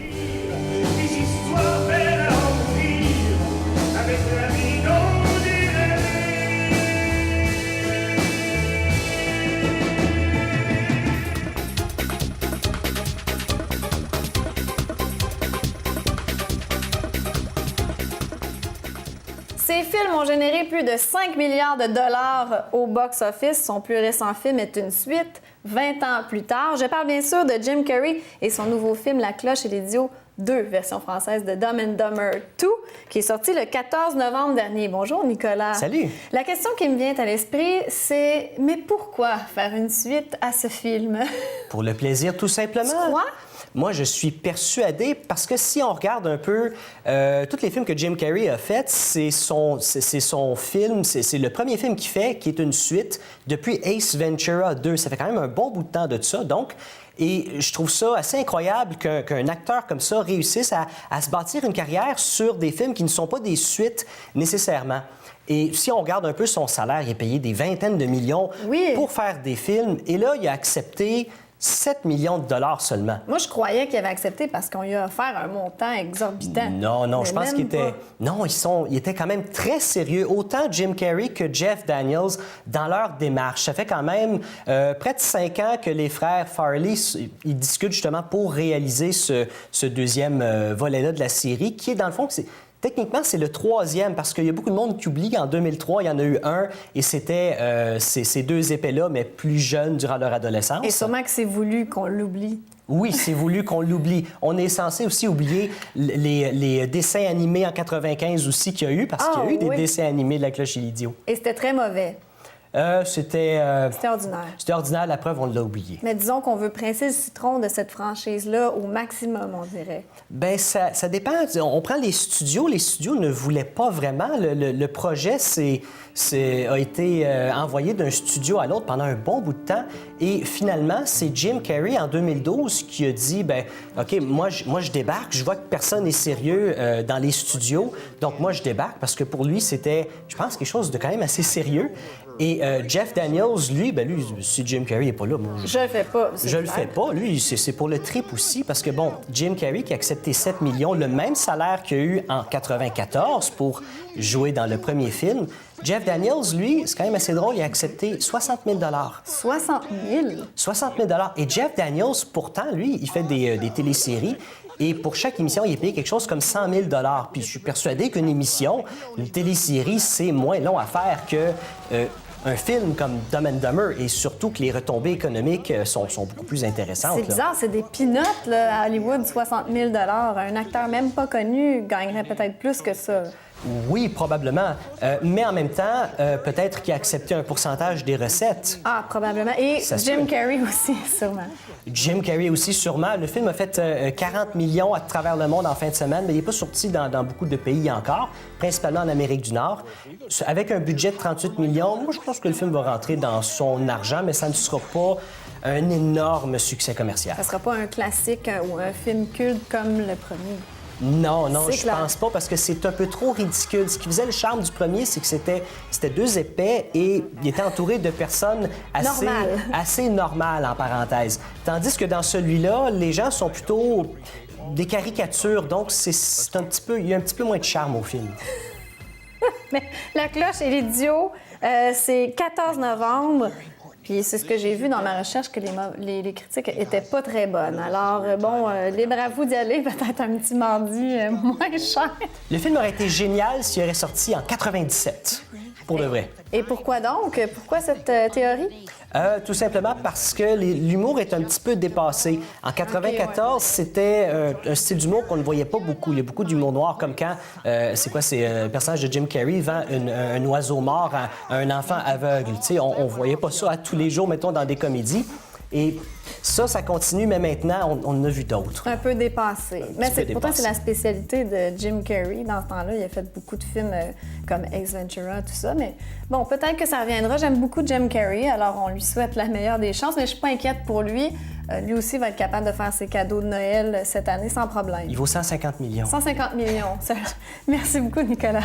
Ces films ont généré plus de 5 milliards de dollars au box-office. Son plus récent film est une suite, 20 ans plus tard. Je parle bien sûr de Jim Carrey et son nouveau film La Cloche et l'Idiot 2, version française de Dumb and Dumber 2, qui est sorti le 14 novembre dernier. Bonjour, Nicolas. Salut. La question qui me vient à l'esprit, c'est « Mais pourquoi faire une suite à ce film? » Pour le plaisir, tout simplement. Tu crois? Moi, je suis persuadé, parce que si on regarde un peu tous les films que Jim Carrey a faits, c'est son film, c'est le premier film qu'il fait, qui est une suite depuis Ace Ventura 2. Ça fait quand même un bon bout de temps de ça, donc. Et je trouve ça assez incroyable qu'un acteur comme ça réussisse à se bâtir une carrière sur des films qui ne sont pas des suites nécessairement. Et si on regarde un peu son salaire, il est payé des vingtaines de millions pour faire des films. Et là, il a accepté 7 millions de dollars seulement. Moi, je croyais qu'il avait accepté parce qu'on lui a offert un montant exorbitant. Non, mais je pense qu'il était... Non, ils étaient quand même très sérieux, autant Jim Carrey que Jeff Daniels, dans leur démarche. Ça fait quand même près de 5 ans que les frères Farrelly, ils discutent justement pour réaliser ce deuxième volet-là de la série, qui est dans le fond... Techniquement, c'est le 3e, parce qu'il y a beaucoup de monde qui oublie qu'en 2003, il y en a eu un, et c'était ces deux épées-là, mais plus jeunes durant leur adolescence. Et sûrement que c'est voulu qu'on l'oublie. Oui, c'est voulu qu'on l'oublie. On est censé aussi oublier les dessins animés en 95 aussi qu'il y a eu, parce qu'il y a eu des dessins animés de La Cloche et l'Idiot. Et c'était très mauvais. C'était ordinaire. C'était ordinaire, la preuve, on l'a oublié. Mais disons qu'on veut presser le citron de cette franchise-là au maximum, on dirait. Bien, ça dépend. On prend les studios. Les studios ne voulaient pas vraiment. Le projet a été envoyé d'un studio à l'autre pendant un bon bout de temps. Et finalement, c'est Jim Carrey, en 2012, qui a dit, bien, OK, moi, je débarque. Je vois que personne n'est sérieux dans les studios. Donc, moi, je débarque parce que pour lui, c'était, je pense, quelque chose de quand même assez sérieux. Et Jeff Daniels, lui, si Jim Carrey n'est pas là, moi, je le fais pas. Je le fais pas. Lui, c'est pour le trip aussi, parce que, bon, Jim Carrey qui a accepté 7 millions, le même salaire qu'il a eu en 94 pour jouer dans le premier film. Jeff Daniels, lui, c'est quand même assez drôle, il a accepté 60 000 60 000? 60 000 Et Jeff Daniels, pourtant, lui, il fait des téléséries. Et pour chaque émission, il est payé quelque chose comme 100 000 Puis je suis persuadé qu'une émission, une télésérie, c'est moins long à faire que un film comme Dumb and Dumber, et surtout que les retombées économiques sont beaucoup plus intéressantes. C'est bizarre, c'est des peanuts là, à Hollywood, 60 000 Un acteur même pas connu gagnerait peut-être plus que ça. Oui, probablement. Mais en même temps, peut-être qu'il a accepté un pourcentage des recettes. Ah, probablement. Et Jim Carrey aussi, sûrement. Jim Carrey aussi, sûrement. Le film a fait 40 millions à travers le monde en fin de semaine, mais il n'est pas sorti dans beaucoup de pays encore, principalement en Amérique du Nord. Avec un budget de 38 millions, moi, je pense que le film va rentrer dans son argent, mais ça ne sera pas un énorme succès commercial. Ça ne sera pas un classique ou un film culte comme le premier. Non, C'est je clair. pense pas parce que c'est un peu trop ridicule. Ce qui faisait le charme du premier, c'est que c'était deux épais et il était entouré de personnes assez normales, en parenthèse. Tandis que dans celui-là, les gens sont plutôt des caricatures, donc c'est un petit peu, il y a un petit peu moins de charme au film. Mais La cloche et l'idiot, c'est 14 novembre. Puis c'est ce que j'ai vu dans ma recherche, que les critiques étaient pas très bonnes. Alors, libre à vous d'y aller, peut-être un petit mardi moins cher. Le film aurait été génial s'il aurait sorti en 97, pour de vrai. Et pourquoi donc? Pourquoi cette théorie? Tout simplement parce que l'humour est un petit peu dépassé. En 94, c'était un style d'humour qu'on ne voyait pas beaucoup. Il y a beaucoup d'humour noir, comme quand, c'est un personnage de Jim Carrey vend un oiseau mort à un enfant aveugle. Tu sais, on voyait pas ça à tous les jours, mettons, dans des comédies. Et ça continue, mais maintenant, on en a vu d'autres. Un peu dépassé. Mais pourtant, dépassé. c'est la spécialité de Jim Carrey. Dans ce temps-là, il a fait beaucoup de films comme Ace Ventura, tout ça. Mais bon, peut-être que ça reviendra. J'aime beaucoup Jim Carrey, alors on lui souhaite la meilleure des chances. Mais je suis pas inquiète pour lui. Lui aussi va être capable de faire ses cadeaux de Noël cette année sans problème. Il vaut 150 millions. 150 millions. Merci beaucoup, Nicolas.